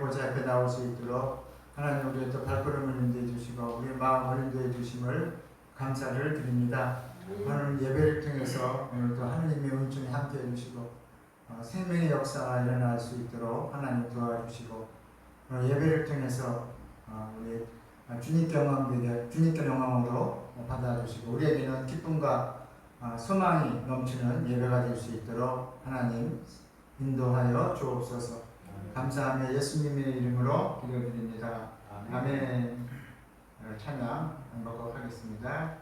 보좌 앞에 나올 수 있도록 하나님 우리의 또 발걸음을 인도해 주시고 우리의 마음을 인도해 주심을 감사를 드립니다. 오늘 예배를 통해서 오늘도 하나님의 은총이 함께해 주시고 생명의 역사가 일어날 수 있도록 하나님 도와주시고 오늘 예배를 통해서 우리 주님께 영광으로 받아주시고 우리에게는 기쁨과 소망이 넘치는 예배가 될 수 있도록 하나님 인도하여 주옵소서. 감사하며 예수님의 이름으로 기도드립니다. 아멘. 찬양 한곡 하겠습니다.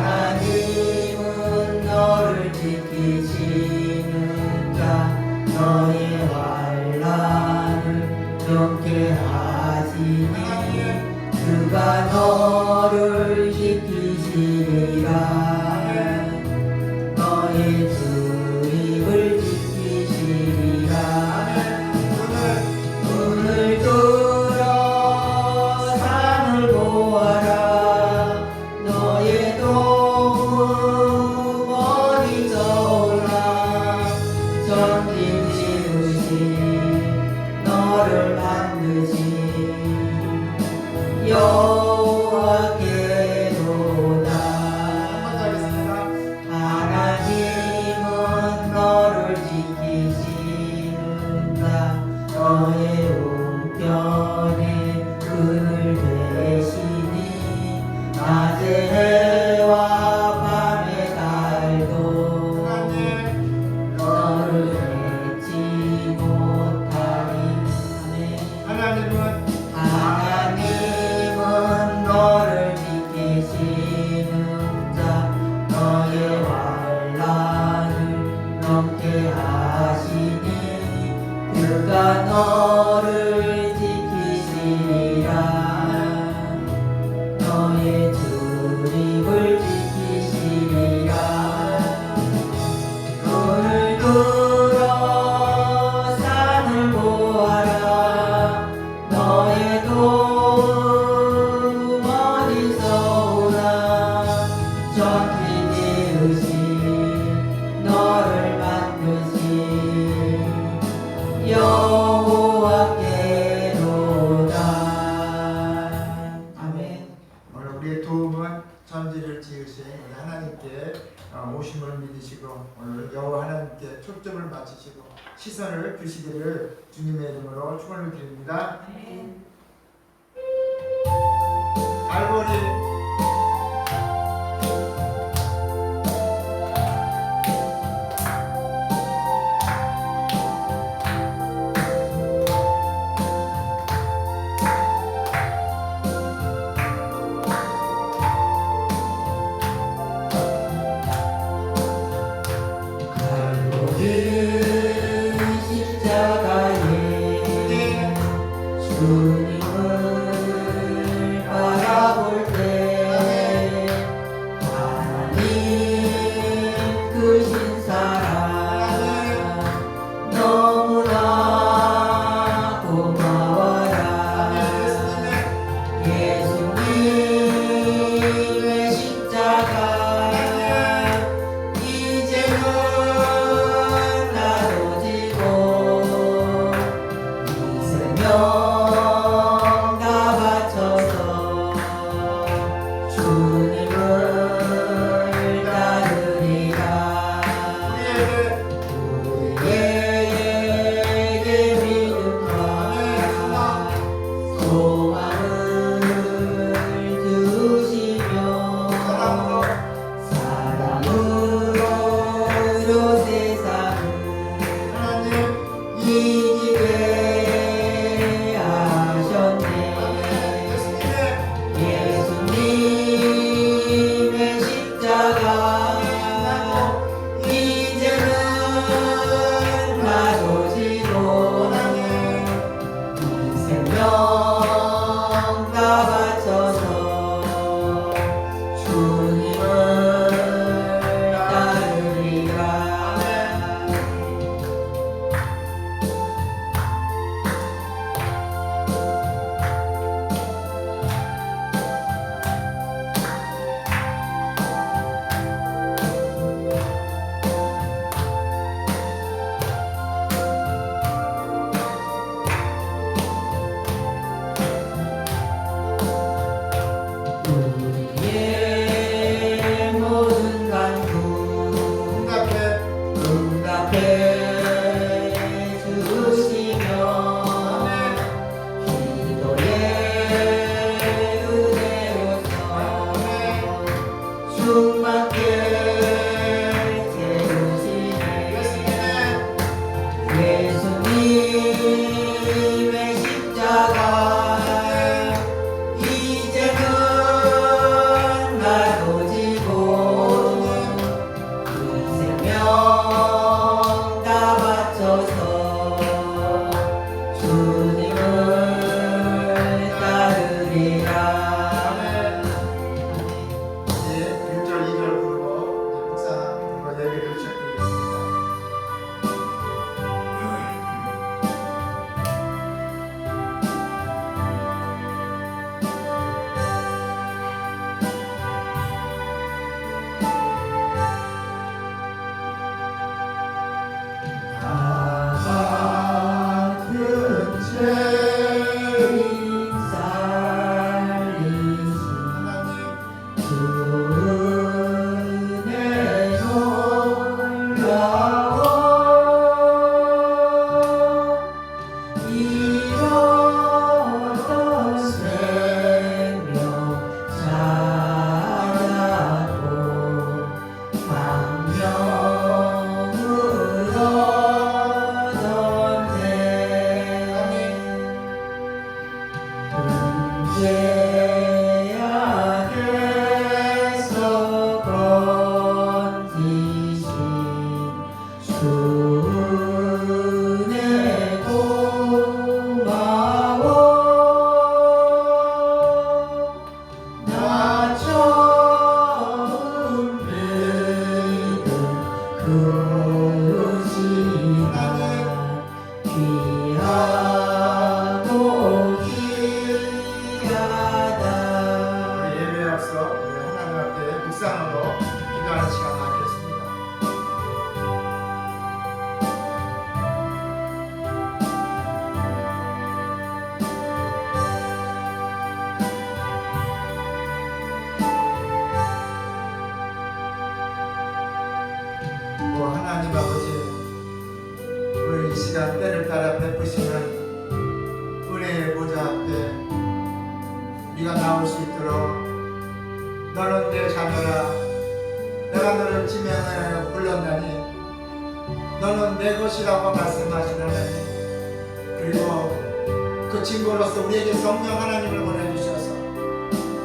하나님은 너를 지키시 너의 환난을 넘게 하시니 그가 너를 지키시리라. 너의 주입을 지키시리라. 눈을 들어 산을 보아라. 너의 도움 어디서 오나. 전진 지으신 너를 만드신 여호와께로다. 하나님은 너를 지키시는가. 너의 우편에 그늘 되시니 낮에 해와 밤에 달도 너를 잊지 못하리. 하나님은 너를 지키시는 자. 너의 환난을 넘게 하시니 그가 너를 지키시리라. 너의 주립을 지키시리라. 눈을 들어 산을 보아라. 너의 도움 어디서 오나. 전지 지으신 너를 만드신 여호와께로다. 아멘. 오늘 우리의 도움은 전지를 지으신 우리 하나님께 오심을 믿으시고 오늘 여호와 하나님께 초점을 맞추시고 시선을 두시기를 주님의 이름으로 축원을 드립니다. 알고리 십자가에 주님을 바라볼 때 하나님 크신 사랑 너무나 고마워라. 예수님의 십자가 이제는 나도 지고 이 생명 다 바쳐서 주님을 따르리라. 우리에게 믿음과 소망을 주시며 사랑으로 세상을 이기게 하셨네. 예수님의 십자가 이제는 나도 지고 이 생명 다 바쳐서 주님을 따르리라. 우리의 모든 간구 응답해 주시며 기도의 은혜로서 충만케 채우시네. 예수님의 십자가 이제는 나도 지고 이 생명 다 바쳐서 귀하고 귀하다. 우리 예배 앞서 우리 하나님 앞에 묵상으로 기도하는 시간 갖겠습니다. 하나님 아버지, 오늘 이 시간 때를 따라 베푸시는 은혜의 보좌 앞에 우리가 나올 수 있도록 너는 내 자녀라, 내가 너를 지명하여 불렀나니 너는 내 것이라고 말씀하신 하나님, 그리고 그 증거로서 우리에게 성령 하나님을 보내주셔서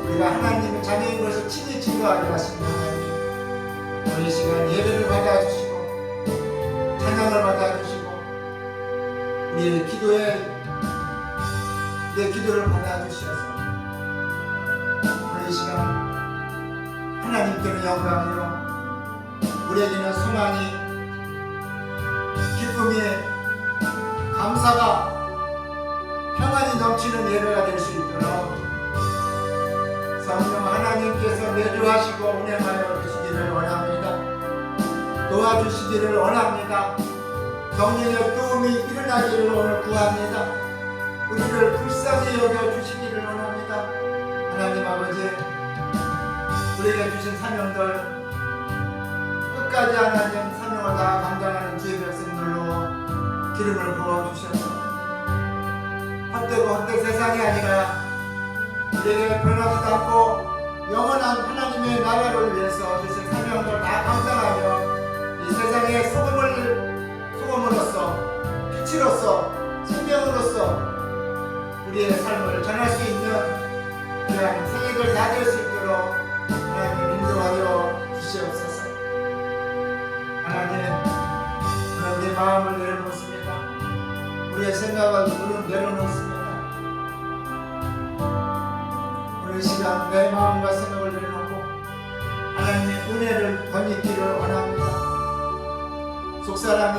우리가 하나님의 자녀인 것을 친히 증거하게 하신 하나님, 오늘 이 시간 예배를 받아주시고 찬양을 받아주시고 우리의 기도를 받아주셔서 오늘 이 시간 하나님께는 영광이요 우리에게는 소망이, 기쁨이, 감사가, 평안이 넘치는 예배가 될 수 있도록 성령 하나님께서 내주하시고 운행하여 주시기를 원합니다. 도와주시기를 원합니다. 성령의 도움이 일어나기를 오늘 구합니다. 우리를 불쌍히 여겨주시기를 원합니다. 하나님 아버지, 우리에게 주신 사명들 끝까지 하나님 사명을 다 감당하는 주의 백성들로 기름을 부어주셔서 헛되고 헛된 세상이 아니라 우리에게 변하지도 않고 영원한 하나님의 나라를 위해서 주신 사명을 다 감당하며 이 세상의 소금으로서 빛으로서 생명으로서 우리의 삶을 전할 수 있는 그런 생애를 다 될 수 있도록 하나님 인도하여 주시옵소서. 하나님, 오늘 우리의 마음을 내려놓습니다. 우리의 생각을 내려놓습니다. 오늘 이 시간 내 마음과 생각을 내려놓고 하나님의 은혜를 덧입기를 원합니다. 속사람이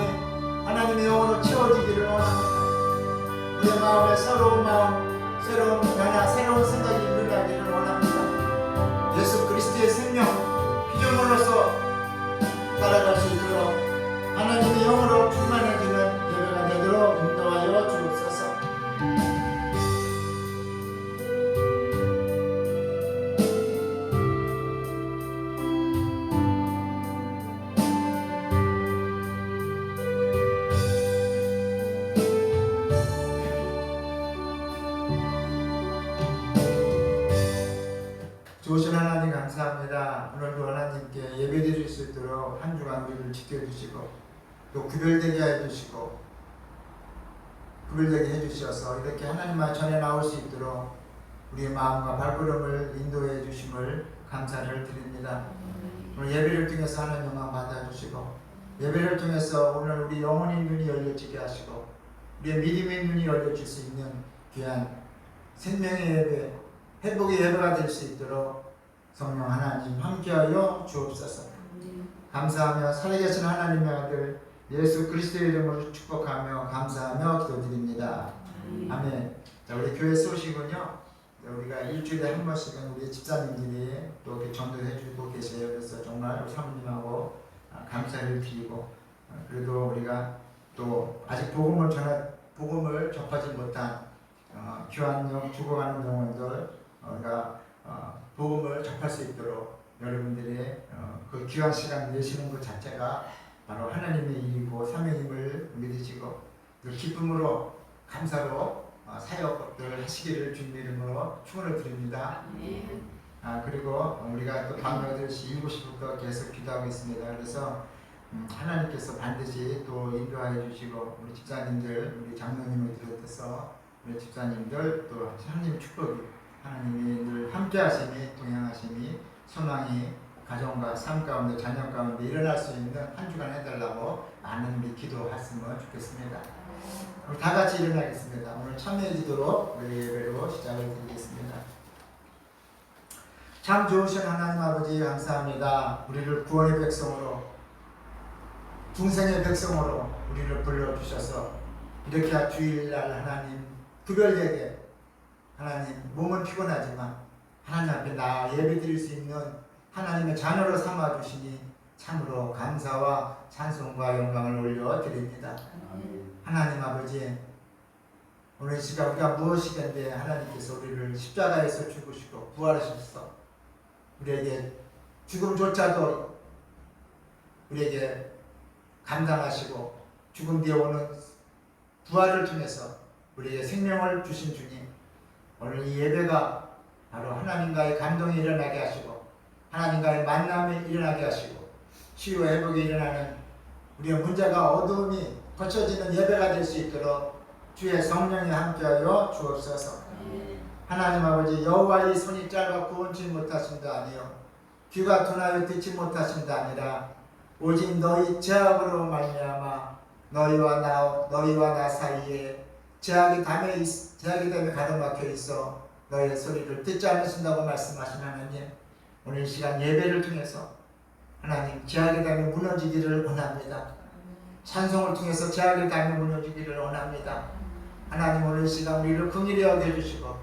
하나님의 영으로 채워지기를 원합니다. 우리의 마음에 새로운 마음, 새로운 변화, 새로운 생각이 일어나기를 원합니다. 예수 그리스도의 생명, 피조물로서 살아갈 수 있도록 하나님의 영으로 충만해지는 예배가 되도록 인도하여 주옵소서. 좋으신 하나님 감사합니다. 오늘도 하나님께 예배드릴 수 있도록 한 주간 우리를 지켜주시고 또 구별되게 해주시고 구별되게 해주셔서 이렇게 하나님만 전해 나올 수 있도록 우리의 마음과 발걸음을 인도해 주심을 감사를 드립니다. 오늘 예배를 통해서 하나님 영광 받아주시고 예배를 통해서 오늘 우리 영혼의 눈이 열려지게 하시고 우리의 믿음의 눈이 열려질 수 있는 귀한 생명의 예배, 회복의 예배가 될 수 있도록 성령 하나님 함께하여 주옵소서. 감사하며 살아계신 하나님의 아들 예수 그리스도의 이름으로 축복하며 감사하며 기도드립니다. 아멘. 자, 우리 교회 소식은요, 우리가 일주일에 한 번씩은 우리 집사님들이 또 이렇게 전도해주고 계세요. 그래서 정말 사모님하고 감사를 드리고, 그래도 우리가 또 아직 복음을 접하지 못한 교환용 죽어가는 영혼들 우리가 복음을 접할 수 있도록 여러분들이 그 귀한 시간 내시는 것 자체가 바로 하나님의 일이고 사명임을 믿으시고 기쁨으로 감사로 사역들 하시기를 주님 이름으로 축원을 드립니다. 그리고 우리가 또 다음 8시 7시부터 계속 기도하고 있습니다. 그래서 하나님께서 반드시 또 인도하여 주시고 우리 집사님들, 우리 장로님을 비롯해서 우리 집사님들 또 하나님 축복이 하나님이 늘 함께 하심이 동행하심이 소망이 가정과 삶 가운데 자녀 가운데 일어날 수 있는 한 주간 해달라고 많은 우리 기도했으면 좋겠습니다. 우리 다 같이 일어나겠습니다. 오늘 참여해지도록 우리 예배로 시작을 드리겠습니다. 참 좋으신 하나님 아버지 감사합니다. 우리를 구원의 백성으로 중생의 백성으로 우리를 불러주셔서 이렇게 주일날 하나님 특별하게 하나님 몸은 피곤하지만 하나님 앞에 나아 예배드릴 수 있는 하나님의 자녀로 삼아주시니 참으로 감사와 찬송과 영광을 올려드립니다. 하나님 아버지, 오늘 시간 우리가 무엇이든지 하나님께서 우리를 십자가에서 죽으시고 부활하셔서 우리에게 죽음조차도 우리에게 감당하시고 죽음 뒤에 오는 부활을 통해서 우리에게 생명을 주신 주님, 오늘 이 예배가 바로 하나님과의 감동이 일어나게 하시고 하나님과의 만남이 일어나게 하시고 치유 회복이 일어나는 우리의 문제가 어두움이 거쳐지는 예배가 될 수 있도록 주의 성령이 함께하여 주옵소서. 하나님 아버지, 여호와의 손이 짧아 구원치 못하신다 아니요 귀가 둔하여 듣지 못하신다 아니라 오직 너희 죄악으로 말미암아 너희와 나 사이에 죄악이 담에 가로막혀 있어 너희의 소리를 듣지 않으신다고 말씀하신 하나님, 오늘 이 시간 예배를 통해서 하나님 죄악의 담이 무너지기를 원합니다. 찬송을 통해서 죄악의 담이 무너지기를 원합니다. 하나님, 오늘 이 시간 우리를 긍휼히 여겨주시고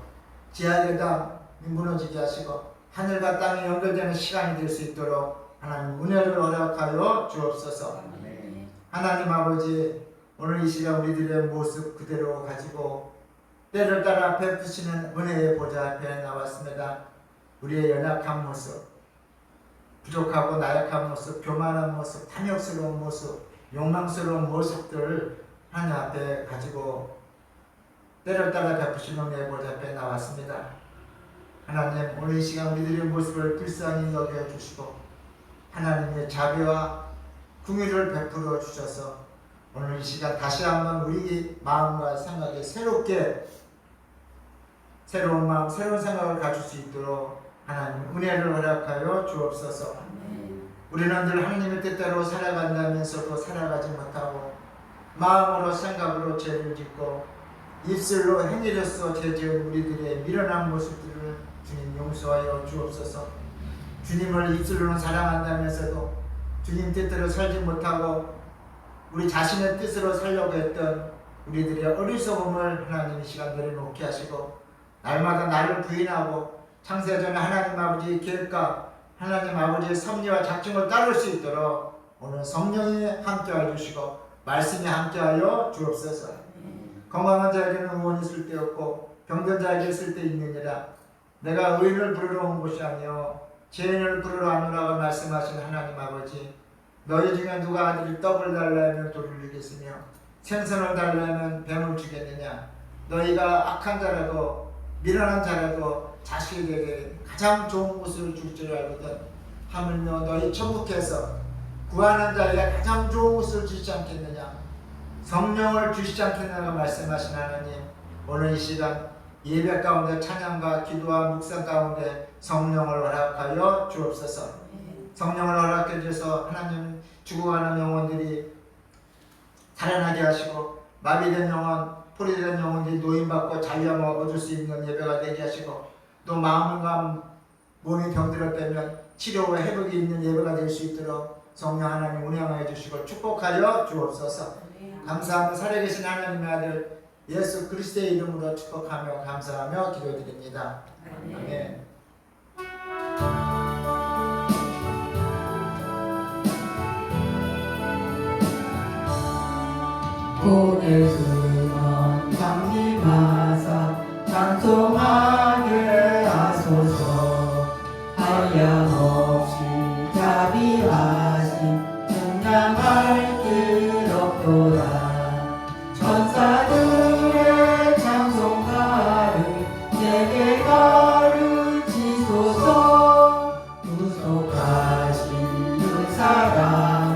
죄악의 담이 무너지게 하시고 하늘과 땅이 연결되는 시간이 될 수 있도록 하나님 은혜를 허락하여 주옵소서. 하나님 아버지, 오늘 이 시간 우리들의 모습 그대로 가지고 때를 따라 베푸시는 은혜의 보좌 앞에 나왔습니다. 우리의 연약한 모습, 부족하고 나약한 모습, 교만한 모습, 탐욕스러운 모습, 욕망스러운 모습들을 하나님 앞에 가지고 때를 따라 베푸시는 은혜의 보좌 앞에 나왔습니다. 하나님, 오늘 이 시간 우리들의 모습을 불쌍히 여겨주시고 하나님의 자비와 긍휼을 베풀어 주셔서 오늘 이 시간 다시 한번 우리 마음과 생각에 새로운 마음, 새로운 생각을 가질 수 있도록 하나님 은혜를 허락하여 주옵소서. 우리는 늘 하나님의 뜻대로 살아간다면서도 살아가지 못하고 마음으로 생각으로 죄를 짓고 입술로 행위로서 죄지은 우리들의 미련한 모습들을 주님 용서하여 주옵소서. 주님을 입술로는 사랑한다면서도 주님 뜻대로 살지 못하고 우리 자신의 뜻으로 살려고 했던 우리들의 어리석음을 하나님 이 시간 내려놓게 하시고 날마다 나를 부인하고 창세전에 하나님 아버지의 계획과 하나님 아버지의 섭리와 작정을 따를 수 있도록 오늘 성령이 함께하여 주시고 말씀이 함께하여 주옵소서. 건강한 자에게는 의원이 쓸데없고 병든 자에게 쓸데있느니라. 내가 의인을 부르러 온 곳이 아니요 죄인을 부르러 왔노라고 말씀하신 하나님 아버지, 너희 중에 누가 아들이 떡을 달라하면 돌을 주겠으며 생선을 달라하면 뱀을 주겠느냐. 너희가 악한 자라도 미련한 자라도 자식에게 가장 좋은 것을 줄 줄 알거든 하물며 너희 천국에서 구하는 자에게 가장 좋은 것을 주시지 않겠느냐. 성령을 주시지 않겠느냐고 말씀하신 하나님, 오늘 이 시간 예배 가운데 찬양과 기도와 묵상 가운데 성령을 허락하여 주옵소서. 성령을 허락해 주셔서 하나님 죽어가는 영혼들이 살아나게 하시고 마비된 영혼, 포리된 영혼들이 노인받고 자유함을 얻을 수 있는 예배가 되게 하시고 또 마음과 몸이 병들었다면 치료와 회복이 있는 예배가 될 수 있도록 성령 하나님 운행하여 주시고 축복하여 주옵소서. 감사하며 살아계신 하나님의 아들 예수 그리스도의 이름으로 축복하며 감사하며 기도드립니다. 아멘. 고개 숙여 강림하사 찬송하게 하소서. 한량없이 자비하신 충량할 길 없도다. 천사들의 찬송가를 내게 가르치소서. 구속하신 그 사랑을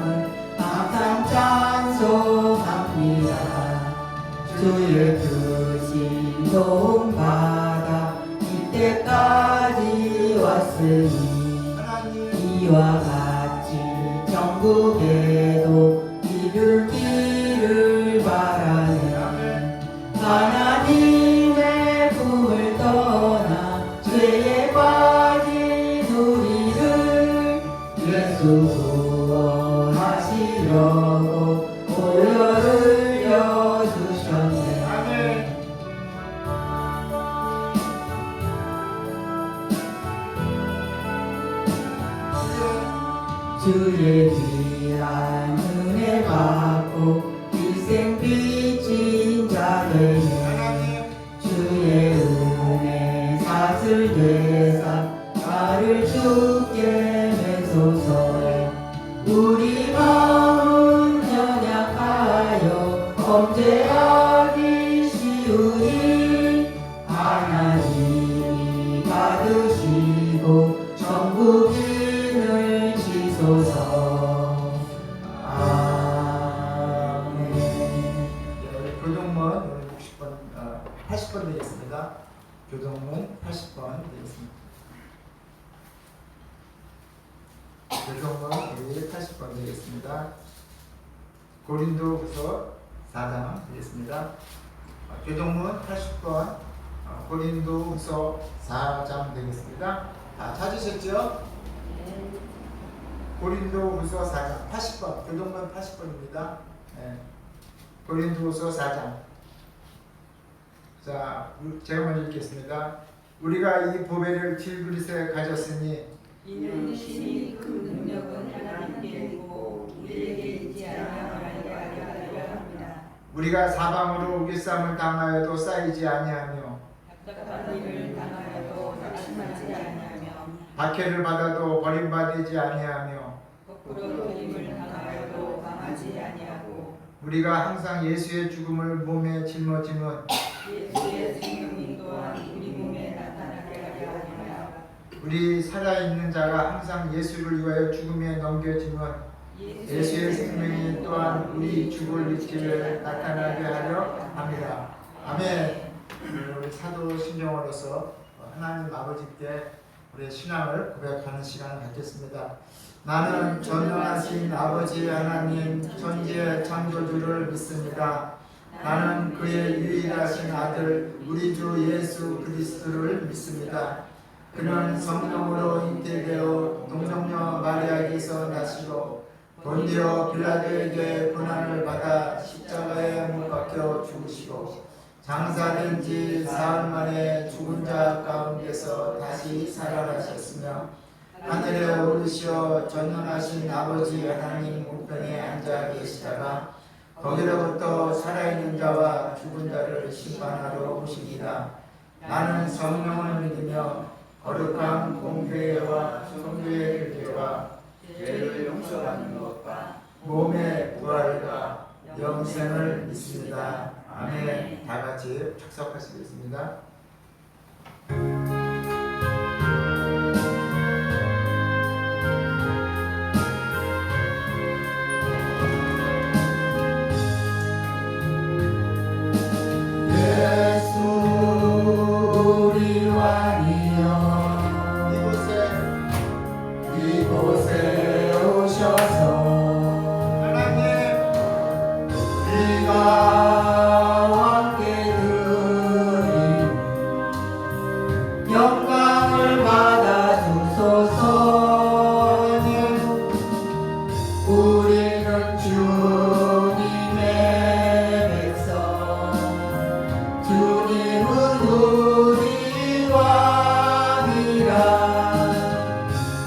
항상 찬송합니다. 주의 크신 도움받아 이때까지 왔으니 이와 같이 전국에도 이루기를 바라네. 하나님의 품을 떠나 죄에 빠진 우리를 예수 구원하시려고 범죄하기 쉬우니 하나님이 받으시고 천국인을 지소서. 아멘. 교동문 60번, 80번 되겠습니다. 교동문 80번 되겠습니다. 교동문 우리 80번 되겠습니다. 고린도후서 4장 되겠습니다. 교동문 80번 고린도후서 4장 되겠습니다. 찾으셨죠? 고린도후서 4장 80번 교동문 80번입니다. 네. 고린도후서 4장. 자, 제가 먼저 읽겠습니다. 우리가 이 보배를 딜그릇에 가졌으니 이는 신이 그 능력은 하나님께 있고 우리에게 있지 아니하게 하려 합니다. 우리가 사방으로 우기쌈을 당하여도 쌓이지 아니하며 답답한 일을 당하여도 낙심하지 아니하며 박해를 받아도 버림받지 아니하며 거꾸로 힘을 당하여도 망하지 아니하고 우리가 항상 예수의 죽음을 몸에 짊어짐은 예수의 생명이 또한 우리 몸에 나타나게 하려 합니다. 우리 살아있는 자가 항상 예수를 위하여 죽음에 넘겨짐은 예수의 생명이 또한 우리 죽을 일지를 나타나게 하려 합니다. 아멘. 우리 사도 신경으로서 하나님 아버지께 우리의 신앙을 고백하는 시간을 갖겠습니다. 나는 전능하신 아버지 하나님 천지의 창조주를 믿습니다. 나는 그의 유일하신 아들 우리 주 예수 그리스도를 믿습니다. 그는 성령으로 잉태되어 동정녀 마리아에게서 나시고 본디오 빌라도에게 고난을 받아 십자가에 못 박혀 죽으시고 장사된 지 사흘 만에 죽은 자 가운데서 다시 살아나셨으며 하늘에 오르시어 전능하신 아버지 하나님 우편에 앉아 계시다가 거기로부터 살아있는 자와 죽은 자를 심판하러 오시리라. 나는 성령을 믿으며 거룩한 공교회와 성교의 교제와 죄를 용서받는 것과 몸의 부활과 영생을 믿습니다. 아멘. 다 같이 축석하시겠습니다. 예수 우리 왕이여 이곳에 오셔서 우리가 함께 드린 영광을 받아 주소서. 우리는 주님의 백성, 주님은 우리 왕이라.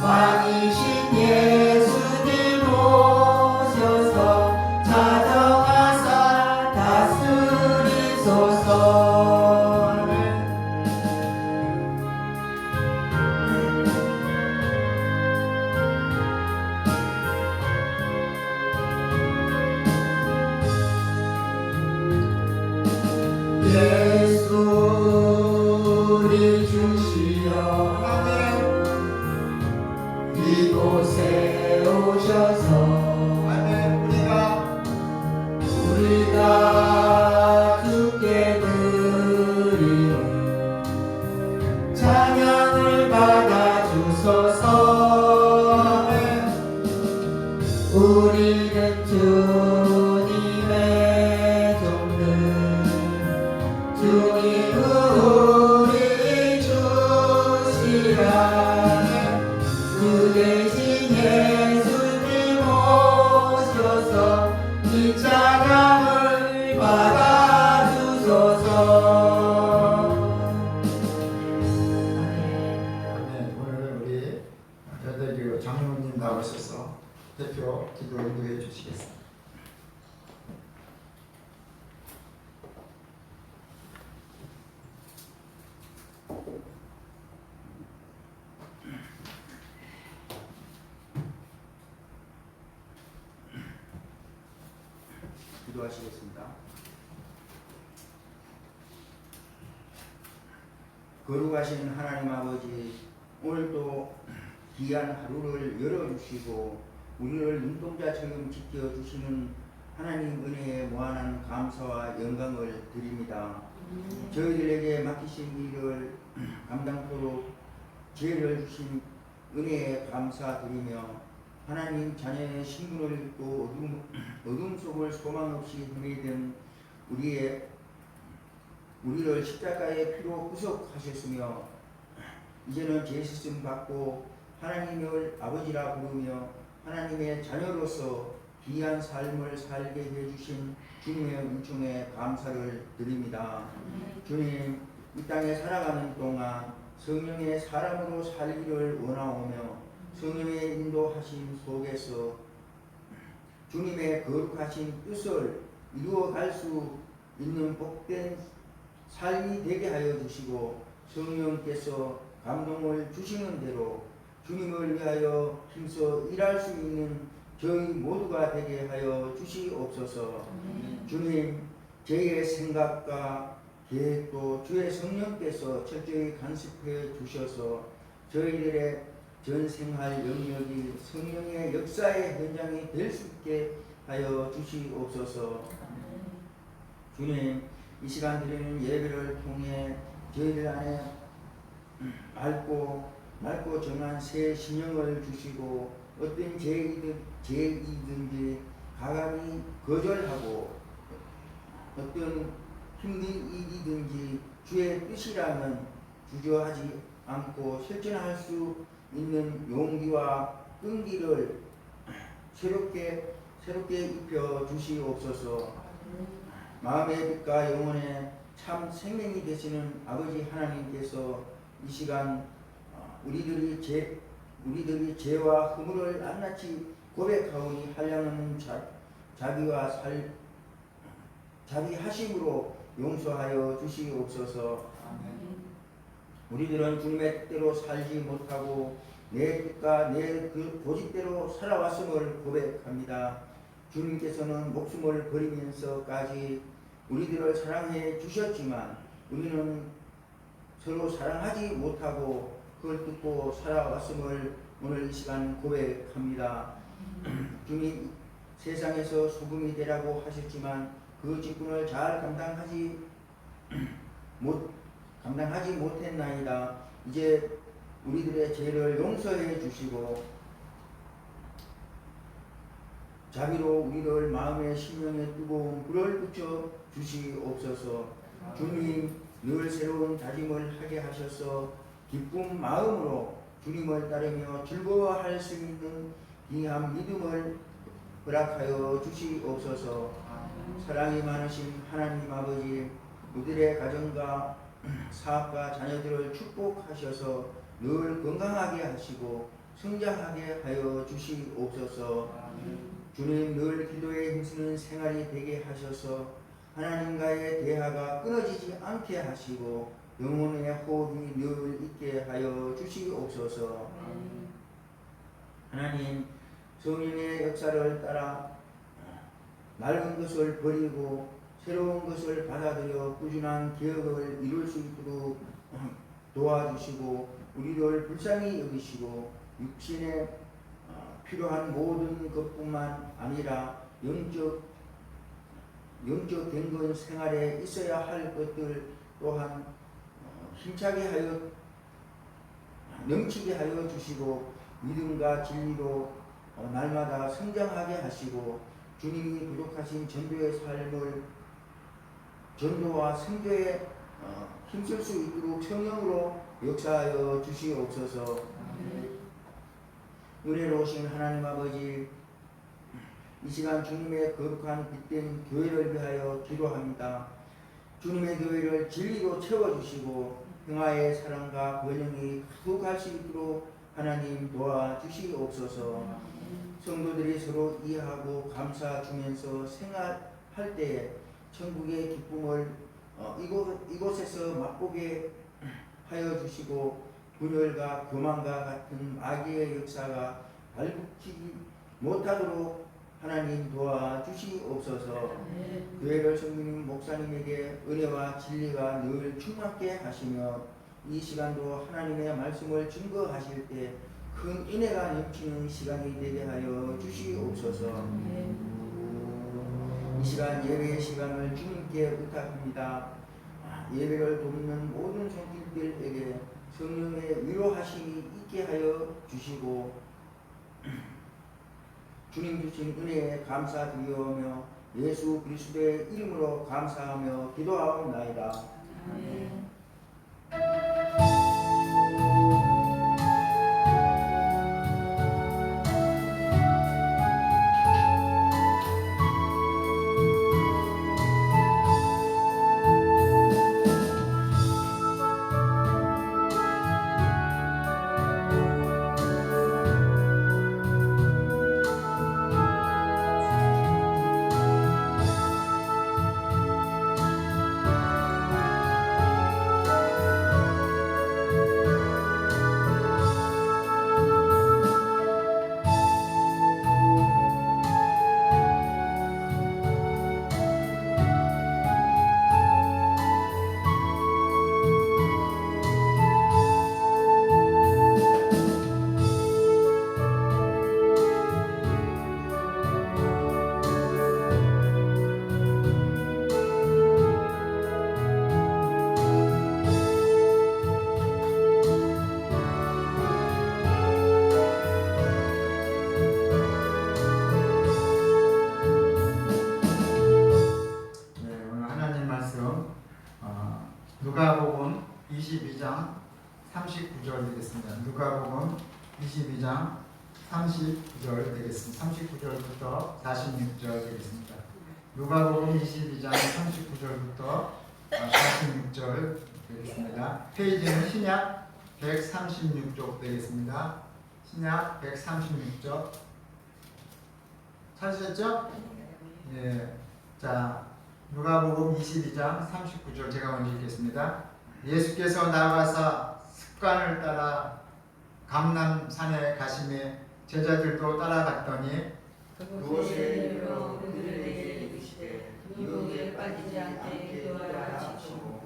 왕이신 예수님 오셔서 자정하사 다스리소서. 예수 우리 주시여 이곳에 오셔서 우리가 주께 드리는 찬양을 받아 주소서. 우리는 주님의 종들, 주님은 우리 주시라. 주 대신 예수님 오셔서 이 찬양을 받아 주소서. 아멘. 오늘 우리 여대교 장로님 나오셔서 대표 기도 인도해 주시겠습니다. 기도하시겠습니다. 거룩하신 하나님 아버지, 오늘도 귀한 하루를 열어주시고 우리를 눈동자처럼 지켜주시는 하나님 은혜에 무한한 감사와 영광을 드립니다. 저희들에게 맡기신 일을 감당토록 지혜를 주신 은혜에 감사드리며 하나님 자녀의 신분을 입고 어둠 속을 소망 없이 헤매던 우리를 십자가의 피로 구속하셨으며 이제는 죄 씻음 받고 하나님을 아버지라 부르며 하나님의 자녀로서 귀한 삶을 살게 해주신 주님의 은총에 감사를 드립니다. 주님, 이 땅에 살아가는 동안 성령의 사람으로 살기를 원하오며 성령의 인도하심 속에서 주님의 거룩하신 뜻을 이루어갈 수 있는 복된 삶이 되게 하여 주시고 성령께서 감동을 주시는 대로 주님을 위하여 힘써 일할 수 있는 저희 모두가 되게 하여 주시옵소서. 주님, 저희의 생각과 계획도 주의 성령께서 철저히 간섭해 주셔서 저희들의 전 생활 영역이 성령의 역사의 현장이 될 수 있게 하여 주시옵소서. 주님, 이 시간 드리는 예배를 통해 저희들 안에 맑고 정한 새 심령을 주시고 어떤 죄이든지 가감히 거절하고 어떤 힘든 일이든지 주의 뜻이라면 주저하지 않고 실천할 수 있는 용기와 끈기를 새롭게 입혀 주시옵소서. 마음의 빛과 영혼의 참 생명이 되시는 아버지 하나님께서 이 시간 우리들이 죄와 허물을 낱낱이 고백하오니 한량없는 자비 하심으로 용서하여 주시옵소서. 우리들은 주님의 뜻대로 살지 못하고 내 뜻과 내 그 고집대로 살아왔음을 고백합니다. 주님께서는 목숨을 버리면서까지 우리들을 사랑해 주셨지만 우리는 서로 사랑하지 못하고 그걸 듣고 살아왔음을 오늘 이 시간 고백합니다. 주님, 세상에서 소금이 되라고 하셨지만 그 직분을 잘 감당하지 못했나이다. 이제 우리들의 죄를 용서해 주시고 자비로 우리를 마음의 심령에 뜨거운 불을 붙여 주시옵소서. 주님, 늘 새로운 다짐을 하게 하셔서 기쁜 마음으로 주님을 따르며 즐거워할 수 있는 귀한 믿음을 허락하여 주시옵소서. 사랑이 많으신 하나님 아버지, 우리들의 가정과 사업과 자녀들을 축복하셔서 늘 건강하게 하시고 성장하게 하여 주시옵소서. 주님, 늘 기도에 힘쓰는 생활이 되게 하셔서 하나님과의 대화가 끊어지지 않게 하시고 영혼의 호흡이 늘 있게 하여 주시옵소서. 하나님, 성령의 역사를 따라 낡은 것을 버리고 새로운 것을 받아들여 꾸준한 기억을 이룰 수 있도록 도와주시고 우리를 불쌍히 여기시고 육신에 필요한 모든 것뿐만 아니라 영적 갱건 생활에 있어야 할 것들 또한 힘차게 하여 넘치게 하여 주시고 믿음과 진리로 날마다 성장하게 하시고 주님이 부족하신 전도와 선교에 힘쓸 수 있도록 성령으로 역사하여 주시옵소서. 은혜로우신 하나님 아버지, 이 시간 주님의 거룩한 빛된 교회를 위하여 기도합니다. 주님의 교회를 진리로 채워주시고 평화의 사랑과 번영이 가득할 수 있도록 하나님 도와주시옵소서. 성도들이 서로 이해하고 감사 주면서 생활할 때에 천국의 기쁨을 이곳에서 맛보게 하여 주시고 분열과 교만과 같은 마귀의 역사가 발붙이지 못하도록 하나님 도와주시옵소서. 교회를 섬기는 목사님에게 은혜와 진리가 늘 충만케 하시며 이 시간도 하나님의 말씀을 증거하실 때 큰 은혜가 넘치는 시간이 되게 하여 주시옵소서. 이 시간 예배의 시간을 주님께 부탁합니다. 예배를 돕는 모든 손길들에게 성령의 위로하심이 있게 하여 주시고 주님 주신 은혜에 감사드리오며 예수 그리스도의 이름으로 감사하며 기도하옵나이다. 아멘. 누가복음 22장 39절 되겠습니다. 누가복음 22장 39절 되겠습니다. 39절부터 46절 되겠습니다. 누가복음 22장 39절부터 46절 되겠습니다. 페이지는 신약 136쪽 되겠습니다. 신약 136쪽 찾으셨죠? 예. 자, 누가복음 22장 39절 제가 먼저 읽겠습니다. 예수께서 나아가사 습관을 따라 감람산에 가시매 제자들도 따라갔더니 그곳에 이르러 그들에게 이르시되 유혹에 빠지지 않게 기도하라 치시고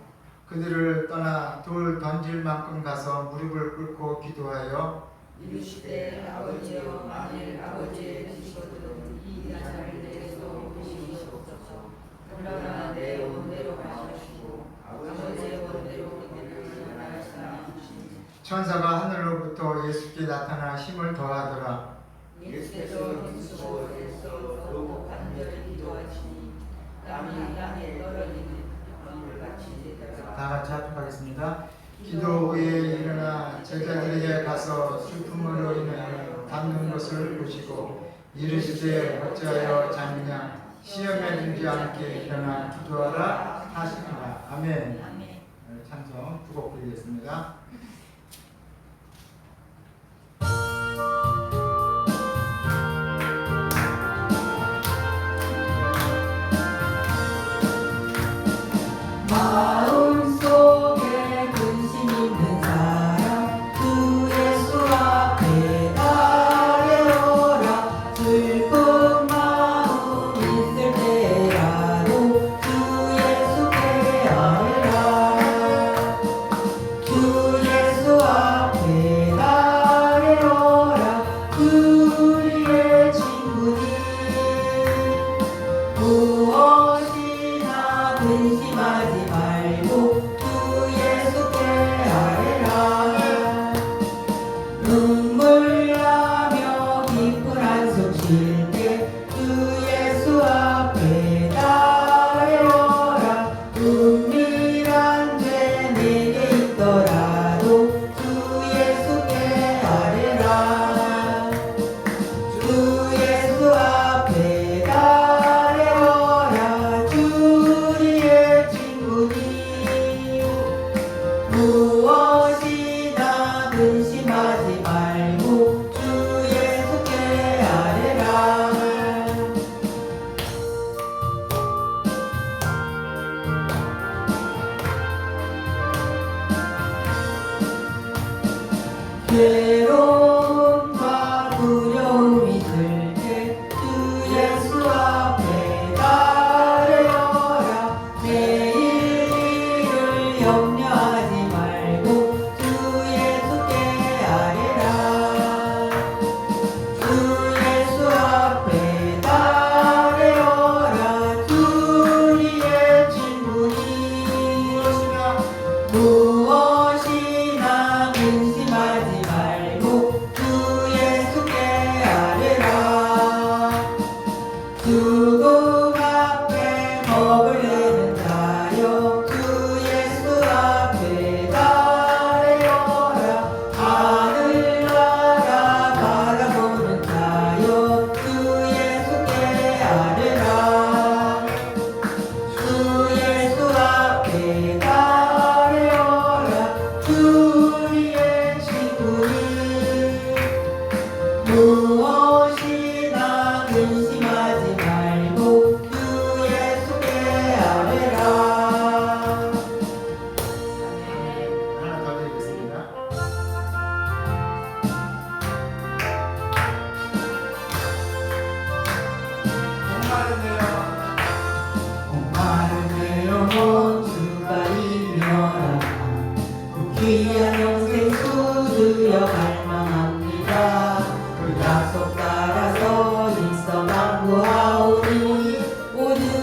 그들을 떠나 돌 던질 만큼 가서 무릎을 꿇고 기도하여 이르시되 아버지여 만일 아버지의 뜻이거든 이 잔을 내게서 옮기시옵소서. 그러나 내 원대로 하시고 아버지의 원대로 이들을 전하시나. 천사가 하늘로부터 예수께 나타나 힘을 더하더라. 예수께서 힘쓰고에서 더욱 간절히 기도하시니 땀이 땅에 떨어지는 방울같이 되더라. 다 같이 합독하겠습니다. 기도 후에 일어나 제자들에게 가서 슬픔으로 인해 닿는 것을 보시고 이르시되 어찌하여 잠이냐 시험에 들지 않게 일어나 기도하라 하시니라. 아멘. 찬송 두 곡 드리겠습니다. 마음속에 근심 있는 사람 주 예수 앞에 나아오라. 슬픈 마음 있을 때라도 주 예수께 아뢰라. 주 예수 앞에 나아오라. 우리의 친구니 무엇이나 근심하지 말고 주 예수께 아뢰라. 눈물 나며 깊은 한숨 쉴 때 주 예수 앞에 나아뢰라. 은밀한 죄 내게 있더라도 주 예수께 아뢰라. 주 예수 앞에 나아뢰라. 주리의 친구니 무엇이나 근심하지 말고 주 예수께 아뢰라. 괴로움과 두려움이 들 때 주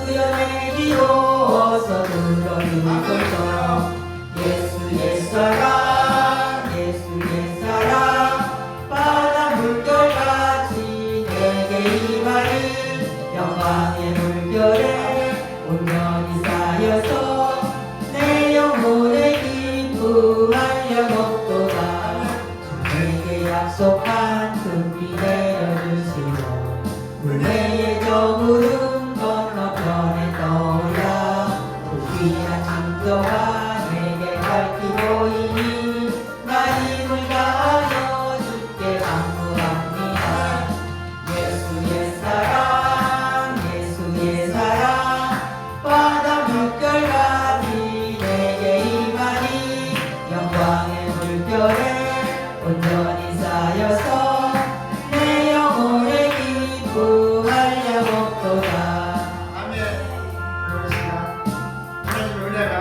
주여 내기로 어서 들어주소서. 예수 옛사랑 예수 옛사랑 바다 물결같이 내게 임하니 영광의 물결에 온전히 쌓여서 내 영혼의 기쁨하려 먹도다. 내게 약속한 금비 내려주시고 은혜의 저 구름 건너편에 떠올라 그 귀한 징조가 내게 밝히 보이니 나 힘을 다하여 주께 간구합니다. 예수 옛사랑 예수 옛사랑 바다 물결같이 내게 임하니 영광의 물결에 온전히 쌓여서 내 영혼의 기쁨하려 먹도다. 아멘. 오늘 시간 하나님의 은혜가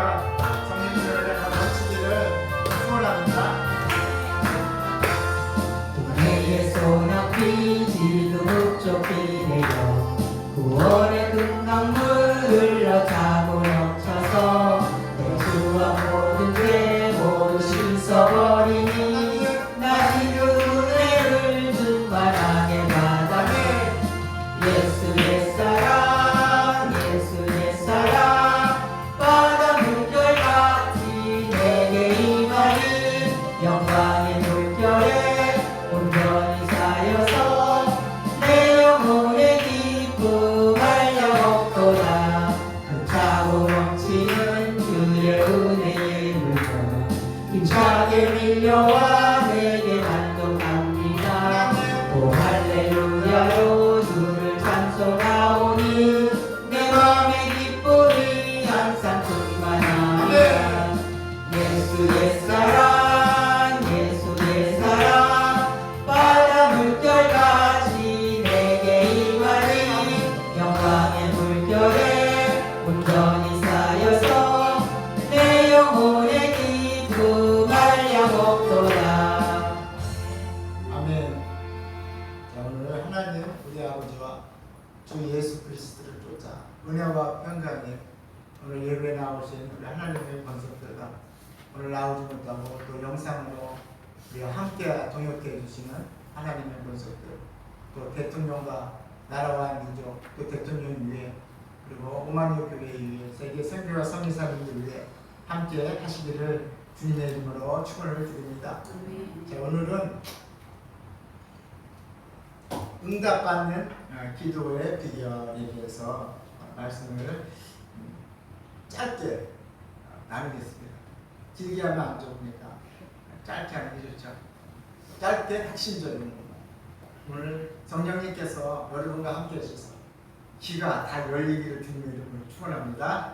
성령님의 은혜가 넘치기를 축원합니다. 은혜의 소낙비 지도 북쪽 비 내려 구원의 금강물 흘러차고 넘쳐서 내 주와 모든 죄 모두 씻어버리니 나 지금 은혜를 충만하게 받아내. 예수 옛사랑 예수 옛사랑 바다 물결같이 내게 임하니 영광의 물결에 온전히 쌓여서 내 영혼의 기쁨하려 먹도다. 차고 넘치는 주의 은혜의 물결 힘차게 밀려와 내게 만족합니다. 오 할렐루야로 주를 찬송하오니 내 맘의 기쁨이 항상 충만합니다. 예수 옛사랑 예수 옛사랑 바다 물결같이 내게 임하니 영광의 물결에 온전히 쌓여서 내 영혼의 기쁨하려 먹도다. 아멘. 자, 오늘 하나님 우리 아버지와 주 예수 그리스도를 쫓아 은혜와 평강에 오늘 예배에 나오신 우리 하나님의 권속들과 오늘 나오지 못하고 또 영상으로 우리와 함께 동역해 주시는 하나님의 권속들, 또 대통령과 나라와 민족, 또 대통령 위에 그리고 오만여 교회 위에 세계 선교와 성리사님들 위해 함께 하시기를 주님의 이름으로 축원을 드립니다. 자, 오늘은 응답받는 기도의 비결에 대해서 말씀을 짧게 나누겠습니다. 길게 하면 안 좋으니까 짧게 하는 게 좋죠. 짧게 핵심적인 것만. 오늘 성령님께서 여러분과 함께 하셔서 귀가 다 열리기를 주님의 이름으로 축원합니다.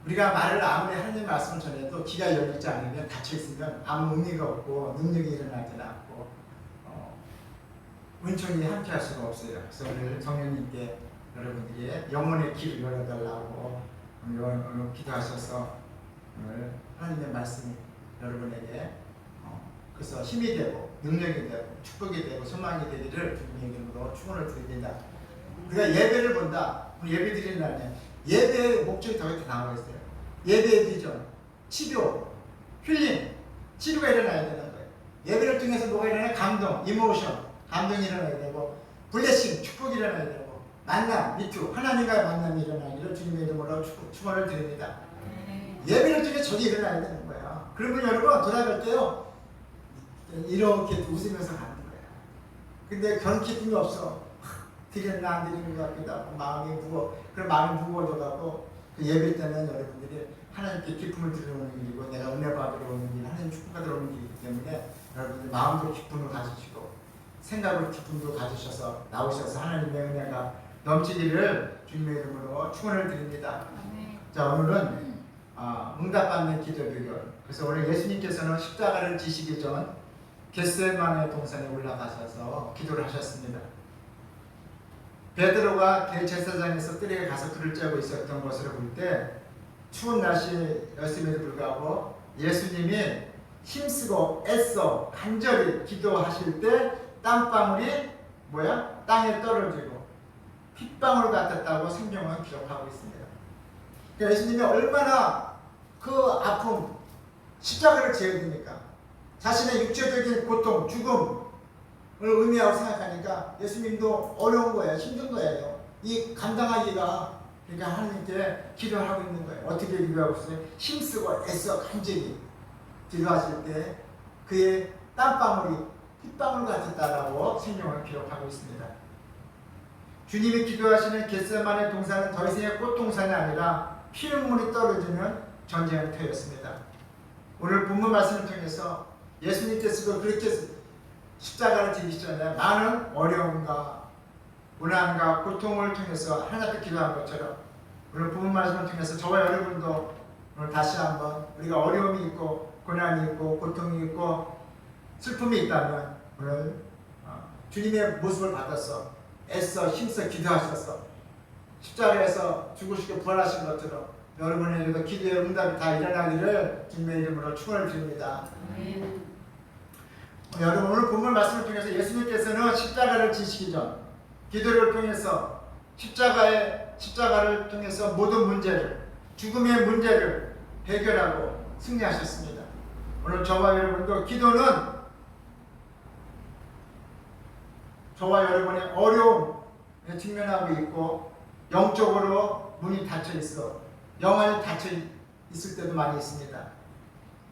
우리가 말을 아무리 하나님 말씀을 전해도 귀가 열리지 않으면 닫혀있으면 아무 의미가 없고 능력이 일어나지 않고 은총이 함께 할 수가 없어요. 그래서 오늘 성령님께 여러분들이 영혼의 길을 열어달라고 오늘 기도하셔서 오늘 하나님의 말씀이 여러분에게 그래서 힘이 되고 능력이 되고 축복이 되고 소망이 되기를 주님의 이름으로 축원을 드립니다. 우리가 예배를 본다. 예배 드리는 날에 예배의 목적이 더 이렇게 나와 있어요. 예배의 비전, 치료, 힐링, 치료가 일어나야 되는 거예요. 예배를 통해서 뭐가 일어나요? 감동, 이모션, 감동이 일어나야 되고 블레싱, 축복이 일어나야 되고 만남, 미투, 하나님과의 만남이 일어나기를 주님의 이름으로 축원을 드립니다. 예배를 통해 저기 일어나야 되는 거예요. 그러면 여러분 돌아갈 때요 이렇게 웃으면서 가는 거예요. 근데 그런 기쁨이 없어. 드리나 안 드리는 것 같기도 하고 마음이 그런 마음이 무거워져가고 그 예배 때는 여러분들이 하나님께 기쁨을 들어오는 일이고 내가 은혜 받으러 오는 일, 하나님 축복받으러 오는 일이기 때문에 여러분들 마음으로 기쁨을 가지시고 생각으로 기쁨도 가지셔서 나오셔서 하나님의 은혜가 넘치기를 주님의 이름으로 축원을 드립니다. 자, 오늘은 응답받는 기도 비결. 그래서 오늘 예수님께서는 십자가를 지시기 전 겟세마네 동산에 올라가셔서 기도를 하셨습니다. 베드로가 대제사장에서 뜰에 가서 불을 쬐고 있었던 것을 볼 때 추운 날씨였음에도 불구하고 예수님이 힘쓰고 애써 간절히 기도하실 때 땀방울이 땅에 떨어지고 핏방울 같았다고 성경은 기록하고 있습니다. 그러니까 예수님이 얼마나 그 아픔, 십자가를 지어야 됩니까? 자신의 육체적인 고통, 죽음을 의미하고 생각하니까 예수님도 어려운 거예요. 힘든 거예요. 이 감당하기가, 그러니까 하나님께 기도를 하고 있는 거예요. 어떻게 기도하고 있어요? 힘쓰고 애써 간절히 기도하실 때 그의 땀방울이 핏방울 같았다라고 성경을 기록하고 있습니다. 주님이 기도하시는 겟세마네 동산은 더 이상의 꽃동산이 아니라 피눈물이 떨어지는 전쟁터였습니다. 오늘 본문 말씀을 통해서 예수님께서도 그렇게 십자가를 지기시잖아요. 많은 어려움과 고난과 고통을 통해서 하나님 앞에 기도한 것처럼 오늘 본문 말씀을 통해서 저와 여러분도 오늘 다시 한번 우리가 어려움이 있고 고난이 있고 고통이 있고 슬픔이 있다면 오늘 주님의 모습을 받아서 애써 힘써 기도하셔서 십자가에서 죽으시고 부활하신 것처럼 여러분에게도 기도의 응답이 다 일어나기를 주님의 이름으로 축원을 드립니다. 여러분 오늘 본문 말씀을 통해서 예수님께서는 십자가를 지시기 전 기도를 통해서 십자가를 통해서 모든 문제를 죽음의 문제를 해결하고 승리하셨습니다. 오늘 저와 여러분도 기도는 저와 여러분의 어려움에 직면하고 있고 영적으로 문이 닫혀 있어 영안이 닫혀 있을 때도 많이 있습니다.